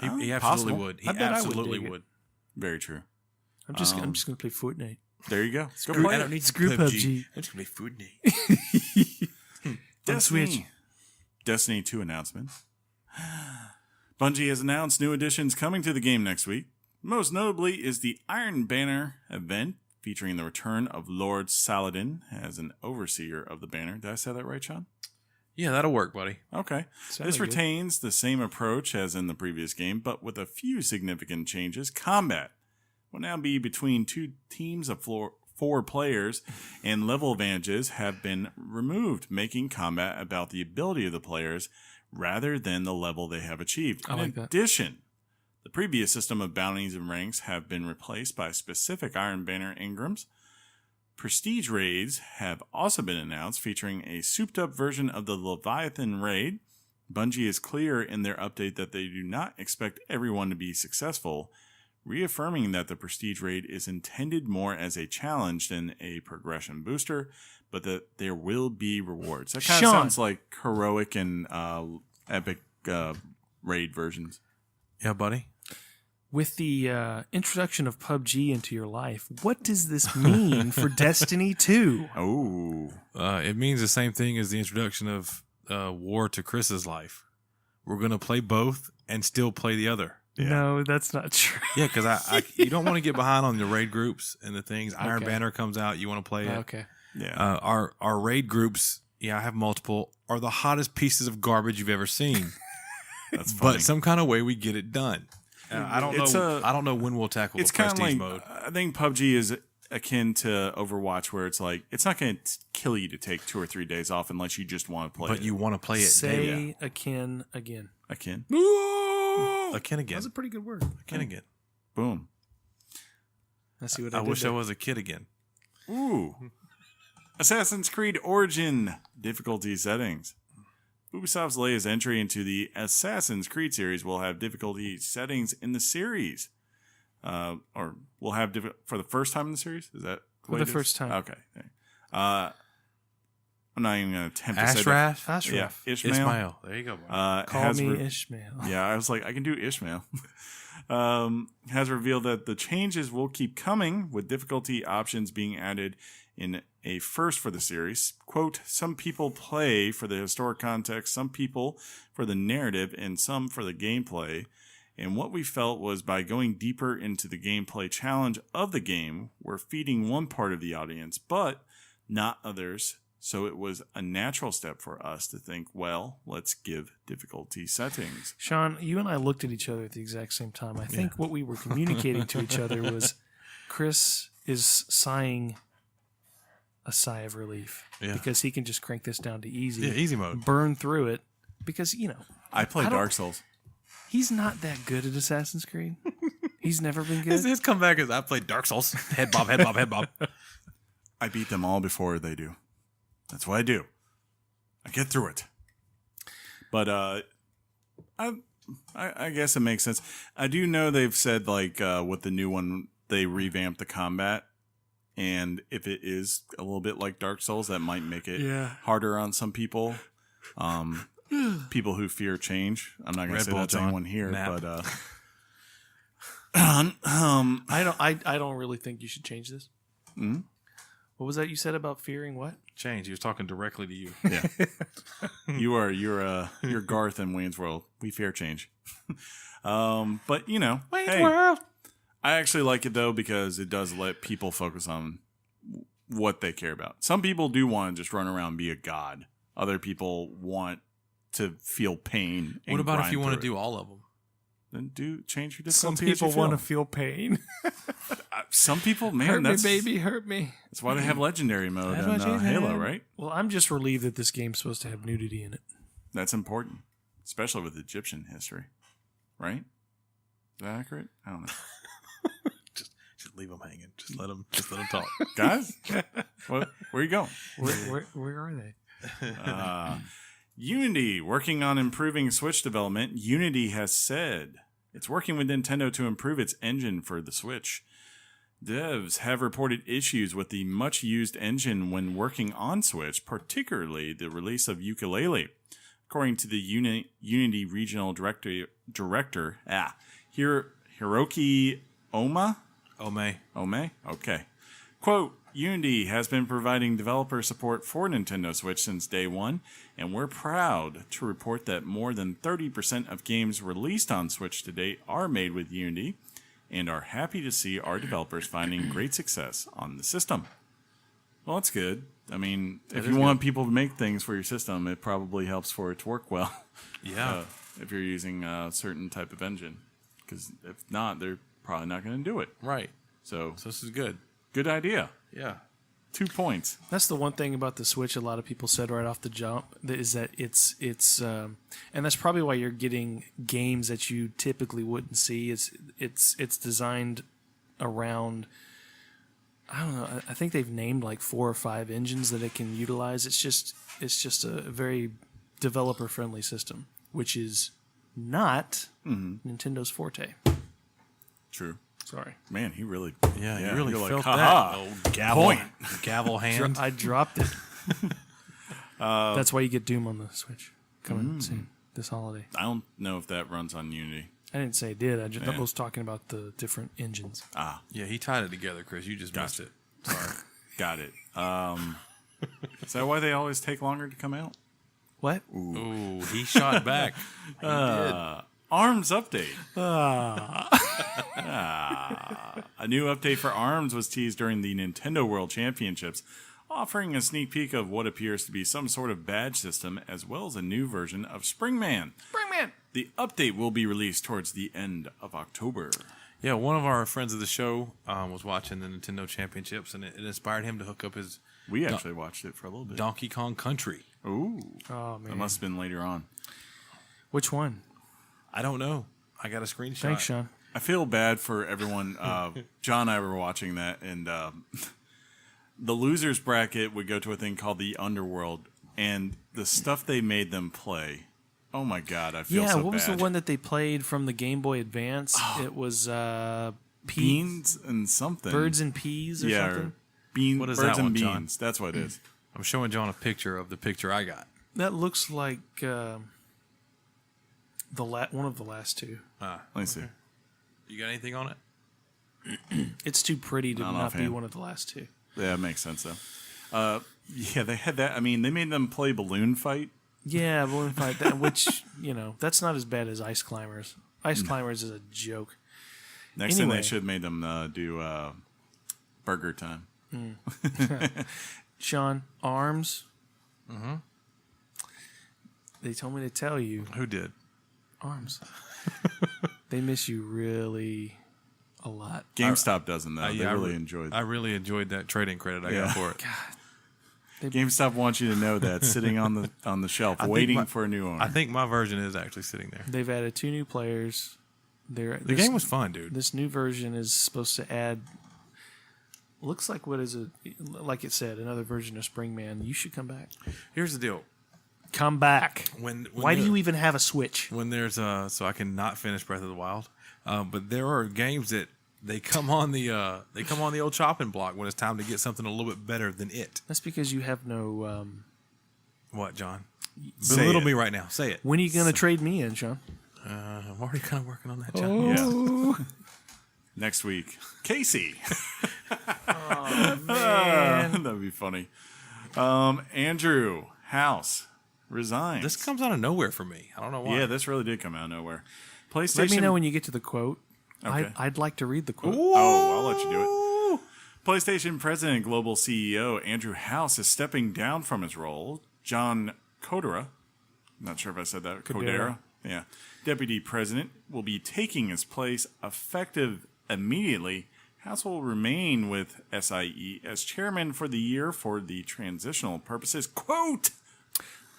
He absolutely possible. would. He I bet I would absolutely dig it. would. Very true. I'm just going to play Fortnite. There you go. Go Screw- play I it. don't need Screw PUBG. I'm just going to play Fortnite. On Switch. Destiny 2 announcement. Bungie has announced new additions coming to the game next week. Most notably is the Iron Banner event, featuring the return of Lord Saladin as an overseer of the banner. Did I say that right, Sean? Yeah, that'll work, buddy. Okay. Sounded This good. retains the same approach as in the previous game, but with a few significant changes. Combat will now be between two teams of four players, and level advantages have been removed, making combat about the ability of the players rather than the level they have achieved. I like In that. addition, the previous system of bounties and ranks have been replaced by specific Iron Banner engrams. Prestige raids have also been announced, featuring a souped-up version of the Leviathan raid. Bungie is clear in their update that they do not expect everyone to be successful, reaffirming that the Prestige raid is intended more as a challenge than a progression booster, but that there will be rewards. That kind of Sean. sounds like heroic and epic raid versions. Yeah, buddy. With the introduction of PUBG into your life, what does this mean for Destiny 2? Oh, It means the same thing as the introduction of War to Chris's life. We're going to play both and still play the other. Yeah. No, that's not true. Yeah, because you don't want to get behind on the raid groups and the things. Iron Okay. Banner comes out, you want to play it. Okay. yeah. Our raid groups, I have multiple, are the hottest pieces of garbage you've ever seen. That's funny. But some kind of way we get it done. I don't It's know. I don't know when we'll tackle It's the kind of prestige like, mode. I think PUBG is akin to Overwatch, where it's like, it's not going to kill you to take 2 or 3 days off unless you just want to play But it. you want to play it daily. Say akin again. Akin. Again, again. That's a pretty good word. Again, again. Boom. Let's see what I did wish I there. was a kid again. Ooh. Assassin's Creed Origin difficulty settings. Ubisoft's latest entry into the Assassin's Creed series will have difficulty settings in the series. Or will have for the first time in the series? Is that For way the it is? first time. Okay. I'm not even going to attempt to say that. Ashraf? Ashraf. Yeah, Ishmael. Ishmael. There you go. Buddy. Call has me Ishmael. Yeah, I was like, I can do Ishmael. Has revealed that the changes will keep coming, with difficulty options being added in a first for the series. Quote, some people play for the historic context, some people for the narrative, and some for the gameplay. And what we felt was by going deeper into the gameplay challenge of the game, we're feeding one part of the audience, but not others. So it was a natural step for us to think, well, let's give difficulty settings. Sean, you and I looked at each other at the exact same time. I think what we were communicating to each other was Chris is sighing a sigh of relief because he can just crank this down to easy. Yeah, easy mode. Burn through it because, I play I don't- Dark Souls. he's not that good at Assassin's Creed. He's never been good. His comeback is I played Dark Souls. Head bob, head bob, head bob. I beat them all before they do. That's what I do. I get through it. But I guess it makes sense. I do know they've said like with the new one they revamped the combat, and if it is a little bit like Dark Souls, that might make it harder on some people. People who fear change. I'm not going to Red say Bull, that to John. anyone here, Nap. but I don't really think you should change this. Hmm? What was that you said about fearing what? Change. He was talking directly to you. yeah, you're Garth in Wayne's World. We fear change. But hey, World. I actually like it though because it does let people focus on what they care about. Some people do want to just run around and be a god. Other people want to feel pain. And What about if grind you want to through do all of them? it. Then change your Some difficulty. people want to feel pain. Some people, man, hurt me, that's baby, hurt me. That's why they have legendary mode That's in what you Halo, had. right? Well, I'm just relieved that this game's supposed to have nudity in it. That's important, especially with Egyptian history, right? Is that accurate? I don't know. Just leave them hanging. Just let them talk. Guys, where are you going? Where are they? Unity, working on improving Switch development. Unity has said it's working with Nintendo to improve its engine for the Switch. Devs have reported issues with the much-used engine when working on Switch, particularly the release of Yooka-Laylee. According to the Unity Regional Director Hiroki Ome? Okay. Quote, Unity has been providing developer support for Nintendo Switch since day one, and we're proud to report that more than 30% of games released on Switch to date are made with Unity, and are happy to see our developers finding great success on the system. Well, that's good. I mean, if you want people to make things for your system, it probably helps for it to work well. Yeah. If you're using a certain type of engine. Because if not, they're probably not going to do it. Right. So this is good. Good idea. Yeah. 2 points. That's the one thing about the Switch a lot of people said right off the jump is that it's and that's probably why you're getting games that you typically wouldn't see. It's designed around, I don't know, I think they've named like 4 or 5 engines that it can utilize. It's just a very developer friendly system, which is not Nintendo's forte. True. Sorry. Man, he really... Yeah, you really you're felt like, that. "Ha-ha, Gavel, point." gavel hand. I dropped it. That's why you get Doom on the Switch coming soon this holiday. I don't know if that runs on Unity. I didn't say it did. I was talking about the different engines. Yeah, he tied it together, Chris. You just missed it. Sorry. Got it. Is that why they always take longer to come out? What? Ooh, he shot back. He did. ARMS update. A new update for ARMS was teased during the Nintendo World Championships, offering a sneak peek of what appears to be some sort of badge system, as well as a new version of Springman. The update will be released towards the end of October. Yeah, one of our friends of the show was watching the Nintendo Championships, and it inspired him to hook up his We actually watched it for a little bit. Donkey Kong Country. Ooh. Oh, man. That must have been later on. Which one? I don't know. I got a screenshot. Thanks, Sean. I feel bad for everyone. John and I were watching that, and the losers bracket would go to a thing called the Underworld, and the stuff they made them play. Oh my God, I feel so bad. Yeah, what was the one that they played from the Game Boy Advance? It was Beans and something. Birds and Peas or something? What is that Birds and one, Beans. John? That's what it is. I'm showing John a picture of the picture I got. That looks like one of the last two. Let me see. You got anything on it? It's too pretty to Not not be offhand. one of the last two. Yeah, it makes sense, though. Yeah, they had that. I mean, they made them play Balloon Fight. Yeah, Balloon Fight, which, that's not as bad as Ice Climbers. Ice Climbers is a joke. Next thing Anyway. they should have made them do Burger Time. Sean, ARMS. Mm-hmm. They told me to tell you, Who did? ARMS. They miss you really a lot. GameStop doesn't, though. They I really enjoyed I really enjoyed that trading credit I got for it. GameStop wants you to know that sitting on the shelf, waiting for a new owner. I think my version is actually sitting there. They've added 2 new players. The game was fun, dude. This new version is supposed to add. Looks like like it said, another version of Springman. You should come back. Here's the deal. Come back. Why do you even have a Switch? When there's so I can not finish Breath of the Wild, but there are games that they come on the old chopping block when it's time to get something a little bit better than it. That's because you have no. What, John? Say Belittle it. me right now. Say it. When are you going to trade me in, Sean? I'm already kind of working on that, John. Yeah. Next week, Casey. Man. That'd be funny. Andrew House resigns. This comes out of nowhere for me. I don't know why. Yeah, this really did come out of nowhere. PlayStation. Let me know when you get to the quote. Okay. I'd like to read the quote. Oh, I'll let you do it. PlayStation President and Global CEO Andrew House is stepping down from his role. John Codera, not sure if I said that. Codera. Yeah. Deputy President will be taking his place effective immediately. House will remain with SIE as chairman for the year for the transitional purposes. Quote,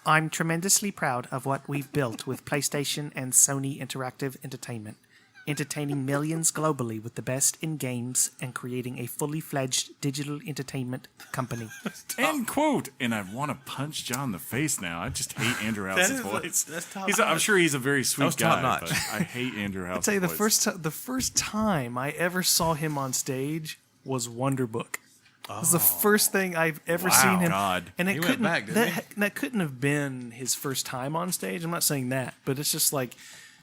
I'm tremendously proud of what we've built with PlayStation and Sony Interactive Entertainment, entertaining millions globally with the best in games and creating a fully fledged digital entertainment company. end quote. And I want to punch John in the face now. I just hate Andrew House's voice. That's top I'm sure he's a very sweet guy, top-notch. but I hate Andrew House's I'll tell you, voice. the first time I ever saw him on stage was Wonder Book. It was the first thing I've ever seen him. God. And He went back, didn't he? that couldn't have been his first time on stage. I'm not saying that, but it's just like,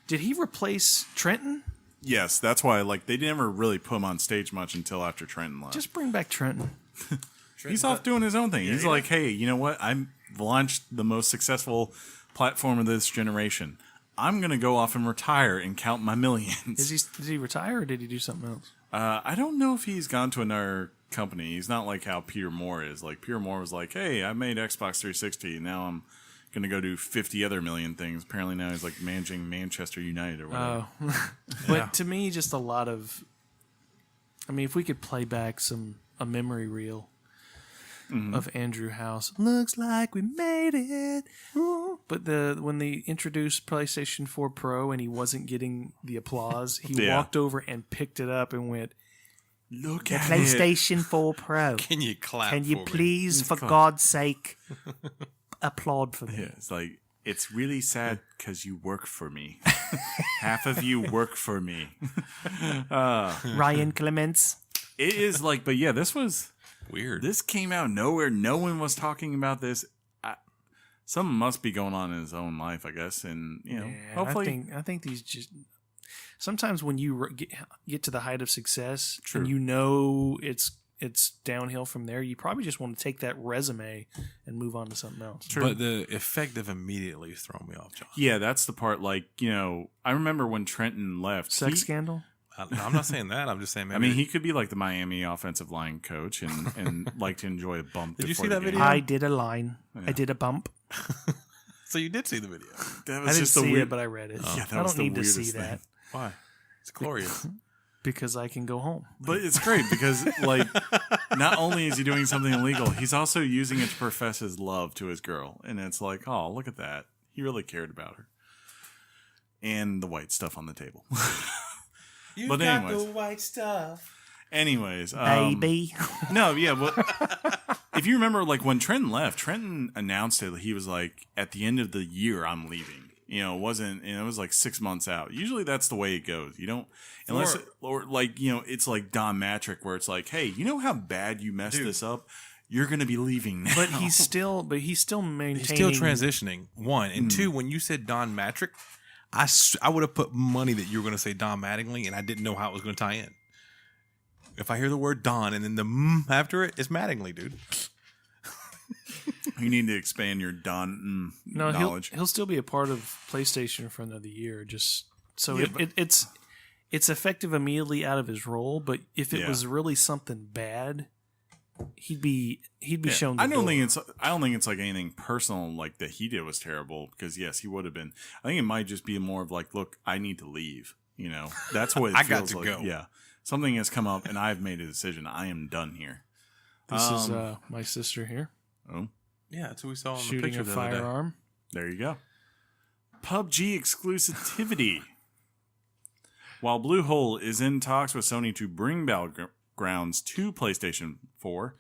did he replace Trenton? Yes, that's why they never really put him on stage much until after Trenton left. Just bring back Trenton. He's off doing his own thing. He's like, hey, you know what? I've launched the most successful platform of this generation. I'm going to go off and retire and count my millions. Did he retire or did he do something else? I don't know if he's gone to another company. He's not like how Peter Moore is. Like, Peter Moore was like, hey, I made Xbox 360. Now I'm going to go do 50 other million things. Apparently now he's like managing Manchester United or whatever. Oh. But to me, just a lot of... I mean, if we could play back a memory reel of Andrew House. Looks like we made it. Ooh. But when they introduced PlayStation 4 Pro and he wasn't getting the applause, he walked over and picked it up and went, Look The at PlayStation 4 Pro. Can you clap? Can you for me? please, for God's sake, applaud for me? Yeah, it's like, it's really sad because you work for me. Half of you work for me. Ryan Clements. It is like, but yeah, this Weird. came out of nowhere. No one was talking about this. Something must be going on in his own life, I guess. And, hopefully. I think these just... Sometimes when you get to the height of success True. and you know it's downhill from there, you probably just want to take that resume and move on to something else. True. But the effective immediately is throwing me off, John. Yeah, that's the part. Like, I remember when Trenton left. Sex scandal? I'm not saying that. I'm just saying. I mean, he could be like the Miami offensive line coach and like to enjoy a bump. Did you before see the that game. video? I did a line. I did a bump. So you did see the video. That I was didn't just the see weird. it, but I read it. Yeah, that I was don't the need to see weirdest that thing. Why? It's glorious. because I can go home. But it's great because, like, not only is he doing something illegal, he's also using it to profess his love to his girl. And it's like, oh, look at that. He really cared about her. And the white stuff on the table. You But got anyways. the white stuff. Anyways. Baby. No, yeah. Well, if you remember, like, when Trenton left, Trenton announced it. He was like, at the end of the year, I'm leaving. It wasn't, it was like 6 months out. Usually that's the way it goes. You don't, unless, or like, it's like Don Matrick where it's like, hey, you know how bad you messed this up? You're going to be leaving now. But he's still maintaining. He's still transitioning. One. And two, when you said Don Matrick, I would have put money that you were going to say Don Mattingly, and I didn't know how it was going to tie in. If I hear the word Don and then the after it, it's Mattingly, dude. You need to expand your Don knowledge. He'll still be a part of PlayStation for another year. Just so Yeah, it's effective immediately out of his role. But if it was really something bad, he'd be shown. I don't think it's like anything personal like that he did was terrible, because yes, he would have been. I think it might just be more of like, look, I need to leave. That's what it I feels got to like. go. Yeah, something has come up and I've made a decision. I am done here. This is my sister here Oh, Yeah, that's who we saw in the shooting picture a the other day. firearm. there you go. PUBG exclusivity. While Bluehole is in talks with Sony to bring Battlegrounds to PlayStation 4,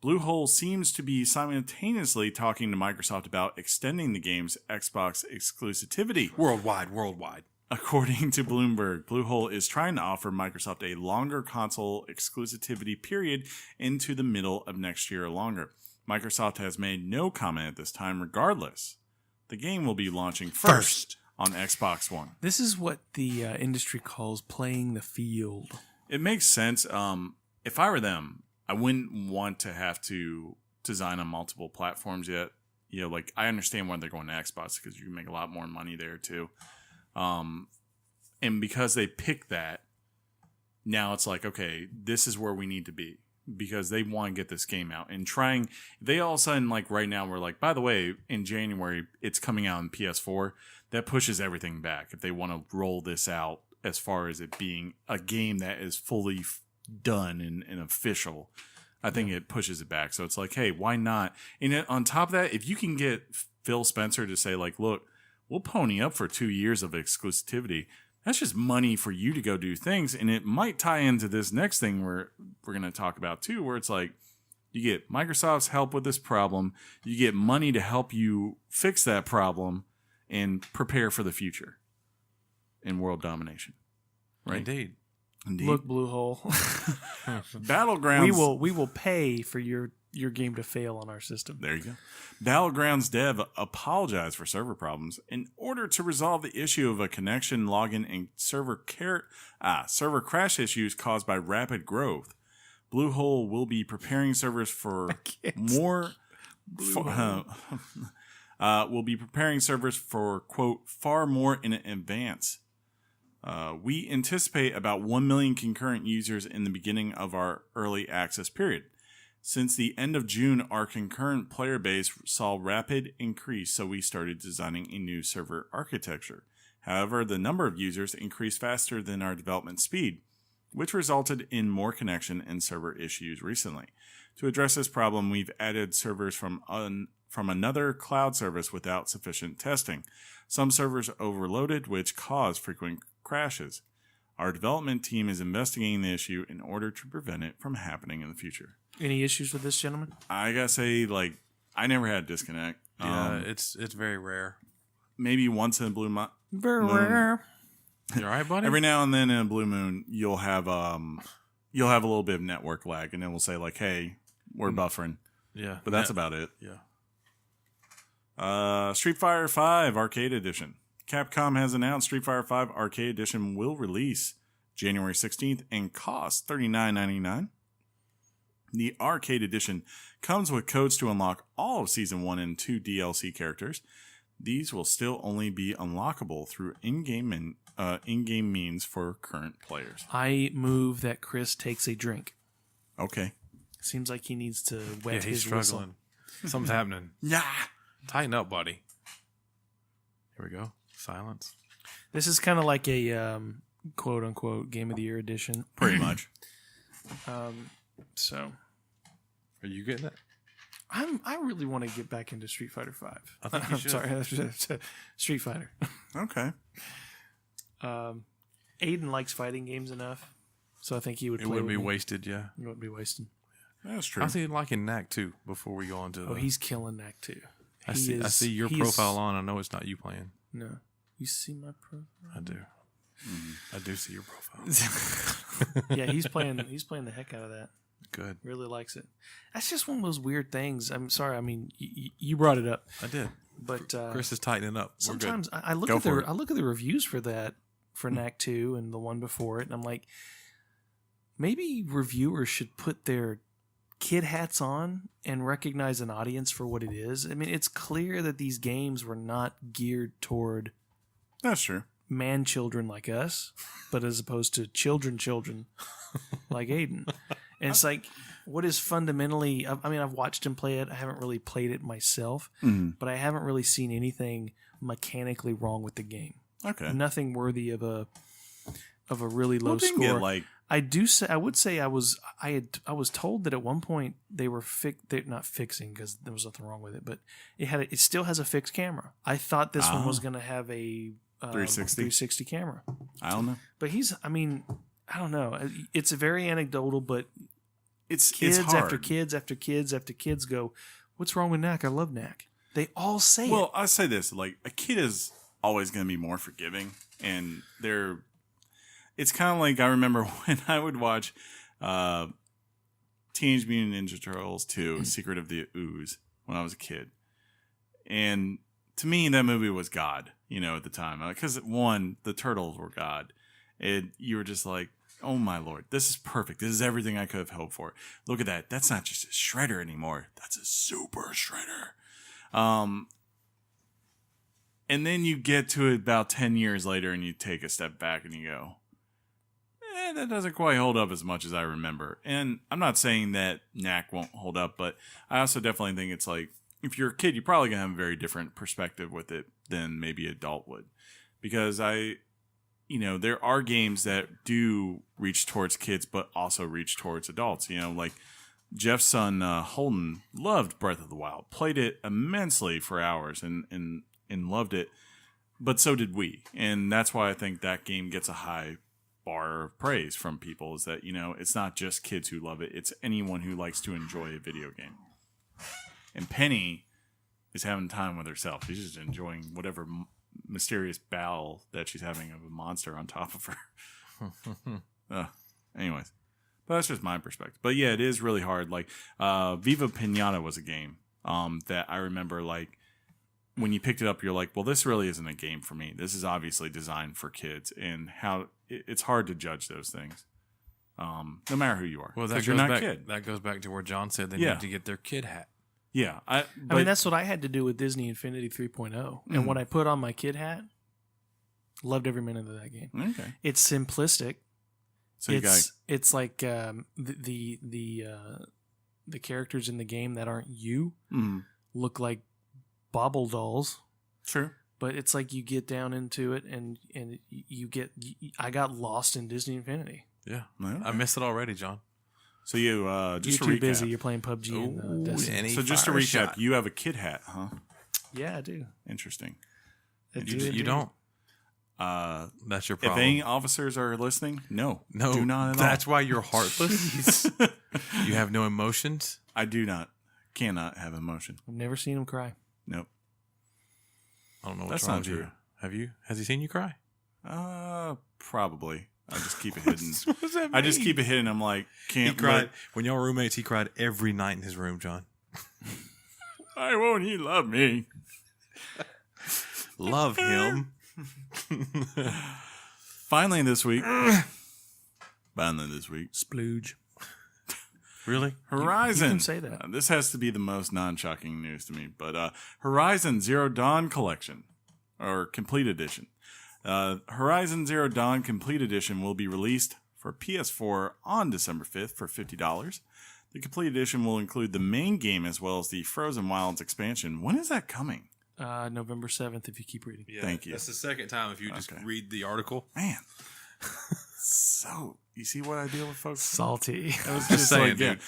Bluehole seems to be simultaneously talking to Microsoft about extending the game's Xbox exclusivity. Worldwide. According to Bloomberg, Bluehole is trying to offer Microsoft a longer console exclusivity period into the middle of next year or longer. Microsoft has made no comment at this time. Regardless, the game will be launching first on Xbox One. This is what the industry calls playing the field. It makes sense. If I were them, I wouldn't want to have to design on multiple platforms yet. Like, I understand why they're going to Xbox, because you can make a lot more money there too. And because they picked that, now it's like, okay, this is where we need to be, because they want to get this game out. And they all of a sudden, like right now, we're like, by the way, in January, it's coming out on PS4. That pushes everything back if they want to roll this out as far as it being a game that is fully done and official. I think it pushes it back. So it's like, hey, why not? And on top of that, if you can get Phil Spencer to say, like, look, we'll pony up for 2 years of exclusivity, that's just money for you to go do things. And it might tie into this next thing we're going to talk about too, where it's like, you get Microsoft's help with this problem, you get money to help you fix that problem and prepare for the future in world domination. Right? Indeed. Indeed. Look, Bluehole. Battlegrounds. we will pay for your game to fail on our system. There you go. Battlegrounds dev apologized for server problems in order to resolve the issue of a connection, login, and server crash issues caused by rapid growth. Bluehole will be preparing servers for more. Will be preparing servers for quote far more in advance. We anticipate about 1 million concurrent users in the beginning of our early access period. Since the end of June, our concurrent player base saw rapid increase, so we started designing a new server architecture. However, the number of users increased faster than our development speed, which resulted in more connection and server issues recently. To address this problem, we've added servers from another cloud service without sufficient testing. Some servers overloaded, which caused frequent crashes. Our development team is investigating the issue in order to prevent it from happening in the future. Any issues with this, gentleman? I gotta say, I never had a disconnect. Yeah, it's very rare. Maybe once in a blue moon. Very rare. You all right, buddy? Every now and then in a blue moon, you'll have a little bit of network lag, and then we'll say hey, we're buffering. Yeah, but that's about it. Yeah. Street Fighter V Arcade Edition. Capcom has announced Street Fighter V Arcade Edition will release January 16th and cost $39.99. The Arcade Edition comes with codes to unlock all of Season 1 and 2 DLC characters. These will still only be unlockable through in-game means for current players. I move that Chris takes a drink. Okay. Seems like he needs to wet he's his struggling. whistle. Something's happening. Yeah. Tighten up, buddy. Here we go. Silence. This is kind of like a quote-unquote Game of the Year edition. Pretty much. So... Are you getting it? I really want to get back into Street Fighter V. I think you should. Sorry, Street Fighter. Okay. Aiden likes fighting games enough, so I think he would play It wouldn't with be me. wasted, yeah. It wouldn't be wasted. That's true. I see liking Knack too before we go on to Oh, he's killing that too. I see your he profile on. I know it's not you playing. No. You see my profile? I do. I do see your profile. Yeah, he's playing the heck out of that. Good. Really likes it. That's just one of those weird things. I'm sorry. I mean, you brought it up. I did. But Chris is tightening up. We're good. sometimes I look Go at for it. I look at the reviews for that for Knack 2 and the one before it, and I'm like, maybe reviewers should put their kid hats on and recognize an audience for what it is. I mean, it's clear that these games were not geared toward That's true. man children like us, but as opposed to children like Aiden. And it's like, what is fundamentally, I mean, I've watched him play it. I haven't really played it myself, but I haven't really seen anything mechanically wrong with the game. Okay. Nothing worthy of a really low Well, didn't score. get, I would say I was told that at one point they were not fixing because there was nothing wrong with it, but it still has a fixed camera. I thought this one was going to have a 360 camera. I don't know. But I don't know. It's very anecdotal, but It's kids hard. after kids after kids after kids go, "What's wrong with Knack? I love Knack." They all say it. Well, I say this: a kid is always going to be more forgiving, and it's kind of like I remember when I would watch Teenage Mutant Ninja Turtles 2: Secret of the Ooze when I was a kid, and to me that movie was God, at the time, because one, the turtles were God, and you were just like, oh my Lord, this is perfect. This is everything I could have hoped for. Look at that. That's not just a shredder anymore. That's a super shredder. And then you get to it about 10 years later and you take a step back and you go, that doesn't quite hold up as much as I remember. And I'm not saying that Knack won't hold up, but I also definitely think it's like, if you're a kid, you're probably going to have a very different perspective with it than maybe an adult would. Because there are games that do reach towards kids, but also reach towards adults. Like Jeff's son, Holden, loved Breath of the Wild, played it immensely for hours and loved it, but so did we. And that's why I think that game gets a high bar of praise from people, is that, it's not just kids who love it. It's anyone who likes to enjoy a video game. And Penny is having time with herself. She's just enjoying whatever mysterious battle that she's having of a monster on top of her. Anyways, but that's just my perspective. But yeah, it is really hard. Like Viva Pinata was a game that I remember, like, when you picked it up, you're like, well, this really isn't a game for me. This is obviously designed for kids, and how it's hard to judge those things, no matter who you are. Well, that you're goes not back. kid. That goes back to where John said they Yeah. need to get their kid hat. Yeah, I mean, that's what I had to do with Disney Infinity 3.0. And when I put on my kid hat, loved every minute of that game. okay. It's simplistic. So you guys, it's like the characters in the game that aren't you look like bauble dolls. true. But it's like you get down into it and you get. I got lost in Disney Infinity. Yeah, Okay. I missed it already, John. So you just You're to too recap. busy. You're playing PUBG and Destiny. So just to recap, you have a kid hat, huh? Yeah, I do. Interesting. You don't. That's your If problem. any officers are listening, no, No, do not at that's all. why you're heartless. You have no emotions. I do not, cannot have emotion. I've never seen him cry. Nope. I don't know what's That's wrong not with true. you. Have you? Has he seen you cry? Probably. I just keep it hidden. What does that mean? I just keep it hidden. I'm like, He can't cried let- when y'all were roommates. He cried every night in his room, John. Why won't he love me? Love him. Finally this week. Splooge. Really? Horizon. You can say that. This has to be the most non-shocking news to me, but Horizon Zero Dawn Collection, or Complete Edition. Horizon Zero Dawn Complete Edition will be released for PS4 on December 5th for $50. The Complete Edition will include the main game as well as the Frozen Wilds expansion. When is that coming? November 7th, if you keep reading. Yeah, Thank you. That's the second time if you just Okay. read the article. Man. So, you see what I deal with, folks? Salty. I was Just saying, yeah, dude.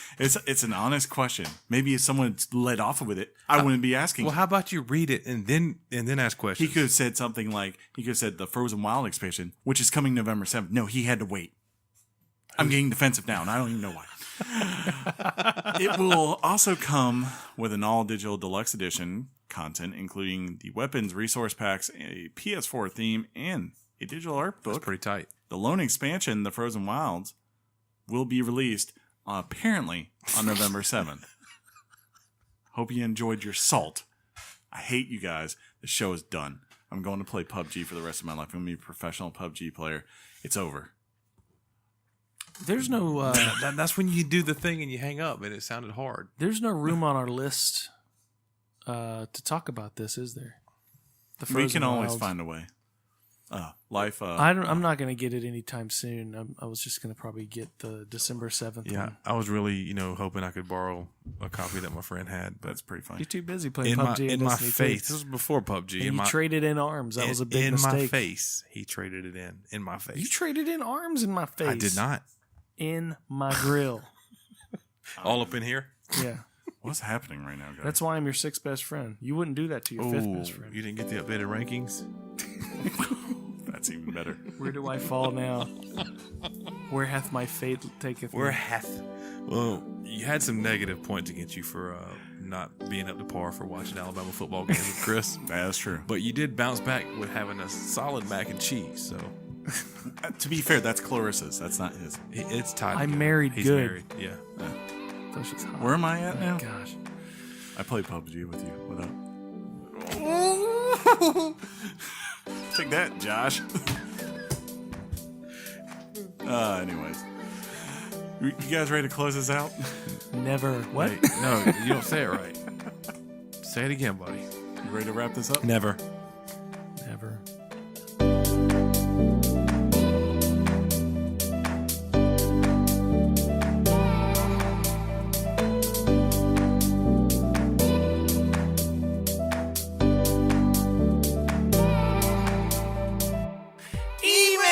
it's an honest question. Maybe if someone led off with it, I wouldn't be asking. Well, how about you read it and then ask He questions? could have said something like, the Frozen Wild expansion, which is coming November 7th. No, he had to wait. I'm getting defensive now, and I don't even know why. It will also come with an all-digital deluxe edition content, including the weapons, resource packs, a PS4 theme, and a digital art book. That's pretty tight. The lone expansion, The Frozen Wilds, will be released apparently on November 7th. Hope you enjoyed your salt. I hate you guys. The show is done. I'm going to play PUBG for the rest of my life. I'm going to be a professional PUBG player. It's over. There's no That's when you do the thing and you hang up, and it sounded hard. there's no room on our list to talk about this, is there? The We Frozen can always Wilds. find a way. Life. I'm not going to get it anytime soon. I was just going to probably get the December 7th Yeah, one. I was really, hoping I could borrow a copy that my friend had, but That's pretty funny. You're too busy playing in PUBG my and in my Destiny face. 2. This was before PUBG. And you traded in arms. That was a big in mistake. my face. He traded it in my face. You traded in arms in my face. I did not. In my grill. All up in here. Yeah. What's happening right now, guys? That's why I'm your sixth best friend. You wouldn't do that to your fifth best friend. You didn't get the updated rankings. That's even better. Where do I fall now? Where hath my fate taketh me? Where hath? Well, you had some negative points against you for not being up to par for watching Alabama football games with Chris. That's true. But you did bounce back with having a solid mac and cheese. So To be fair, that's Clarissa's. That's not his. it's tied. I'm together. married He's good. married. Yeah. So she's hot. Where am I at now? Gosh. I play PUBG with you. What up? Take that, Josh. Anyways. You guys ready to close this out? Never. What? Wait, no, you don't say it right. Say it again, buddy. You ready to wrap this up? Never. Never.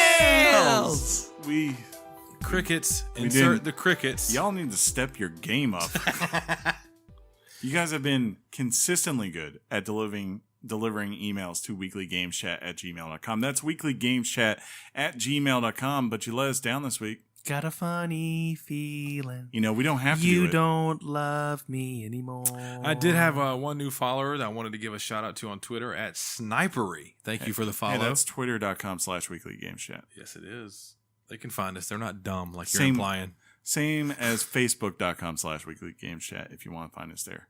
Emails! Crickets. didn't- Insert the crickets. Y'all need to step your game up. You guys have been consistently good at delivering emails to weeklygameschat@gmail.com. That's weeklygameschat@gmail.com, but you let us down this week. Got a funny feeling. We don't have to do You it. don't love me anymore. I did have one new follower that I wanted to give a shout out to on Twitter at Snipery. Thank you for the follow. Hey, that's twitter.com/weeklygameschat. Yes, it is. They can find us. They're not dumb like you're Same- implying. Same as facebook.com/weeklygamechat if you want to find us there.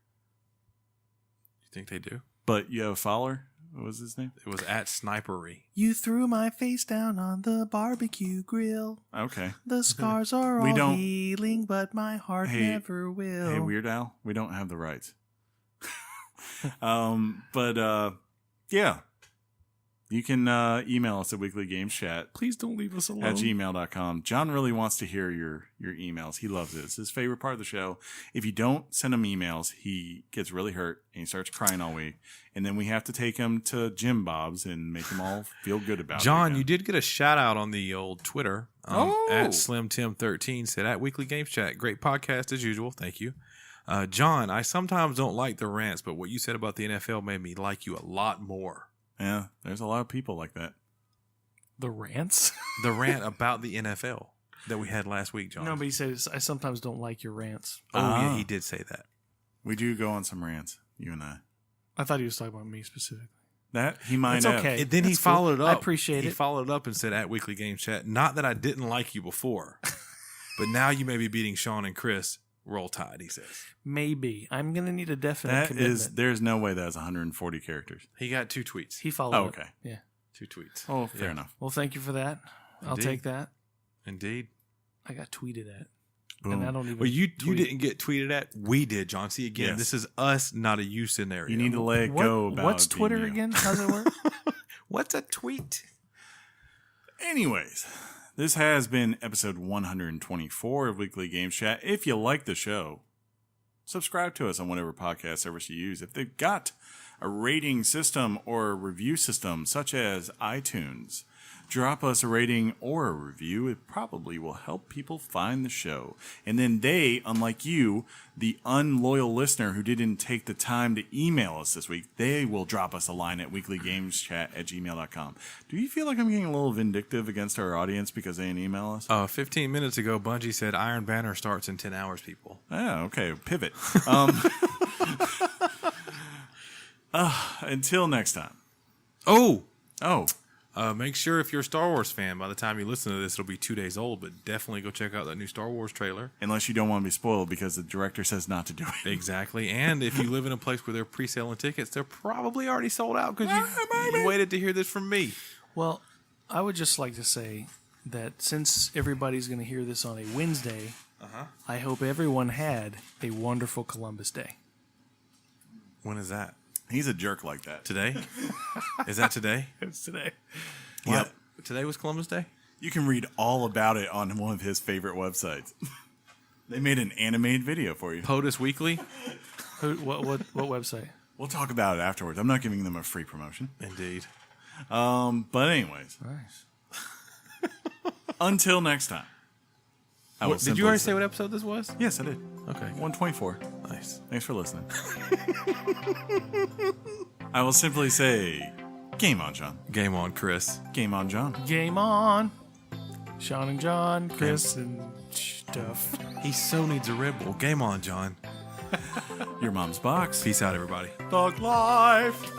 You think they do? But you have a follower? What was his name? It was at Snipery. You threw my face down on the barbecue grill. Okay. The scars are We all don't- healing, but my heart Hey- never will. Hey, Weird Al, we don't have the rights. Yeah. You can email us at weeklygameschat Please don't leave us alone. at gmail.com. John really wants to hear your emails. He loves it. It's his favorite part of the show. If you don't send him emails, he gets really hurt and he starts crying all week. And then we have to take him to Jim Bob's and make them all feel good about it. John, again. you did get a shout out on the old Twitter. Oh. At SlimTim13 said, at Weekly Games Chat, great podcast as usual. Thank you. John, I sometimes don't like the rants, but what you said about the NFL made me like you a lot more. Yeah, there's a lot of people like that. The rants? The rant about the NFL that we had last week, John. No, but he says, I sometimes don't like your rants. Oh, Ah. yeah, he did say that. We do go on some rants, you and I. I thought he was talking about me specifically. That he might It's have. okay. And then he That's cool. followed it up. I appreciate He it. followed it up and said, at Weekly Games Chat, not that I didn't like you before, but now you may be beating Sean and Chris. Roll Tide, he says. Maybe. I'm going to need a definite That commitment. is, there's no way that's 140 characters. He got 2 tweets. He followed Oh, up. okay. Yeah. 2 tweets. Oh, fair enough. Well, thank you for that. I'll Indeed. take that. Indeed. I got tweeted at. Boom. And I don't even Well, you tweet. didn't get tweeted at. We did, John. See, again, Yes. this is us, not a you scenario. You need to let it go about What's it being Twitter you. again? How's it work? What's a tweet? Anyways, this has been episode 124 of Weekly Games Chat. If you like the show, subscribe to us on whatever podcast service you use. If they've got a rating system or a review system, such as iTunes, drop us a rating or a review. It probably will help people find the show. And then they, unlike you, the unloyal listener who didn't take the time to email us this week, they will drop us a line at weeklygameschat@gmail.com. Do you feel like I'm getting a little vindictive against our audience because they didn't email us? 15 minutes ago, Bungie said Iron Banner starts in 10 hours, people. Oh, okay. Pivot. Until next time. Oh! Make Make sure if you're a Star Wars fan, by the time you listen to this, it'll be 2 days old, but definitely go check out that new Star Wars trailer. unless you don't want to be spoiled because the director says not to do it. Exactly. And if you live in a place where they're pre-selling tickets, they're probably already sold out because you waited to hear this from me. Well, I would just like to say that since everybody's going to hear this on a Wednesday, I hope everyone had a wonderful Columbus Day. When is that? He's a jerk like that. Today? Is that today? It's today. Yep. Today was Columbus Day? You can read all about it on one of his favorite websites. They made an animated video for you. POTUS Weekly? What website? We'll talk about it afterwards. I'm not giving them a free promotion. Indeed. But anyways, Nice. until next time. I will Did simply you already say what episode this was? Yes, I did. Okay. 124. Nice. Thanks for listening. I will simply say, game on, John. Game on, Chris. Game on, John. Game on. Sean and John, Chris and stuff. He so needs a Red Bull. Game on, John. Your mom's box. Peace out, everybody. Thug life.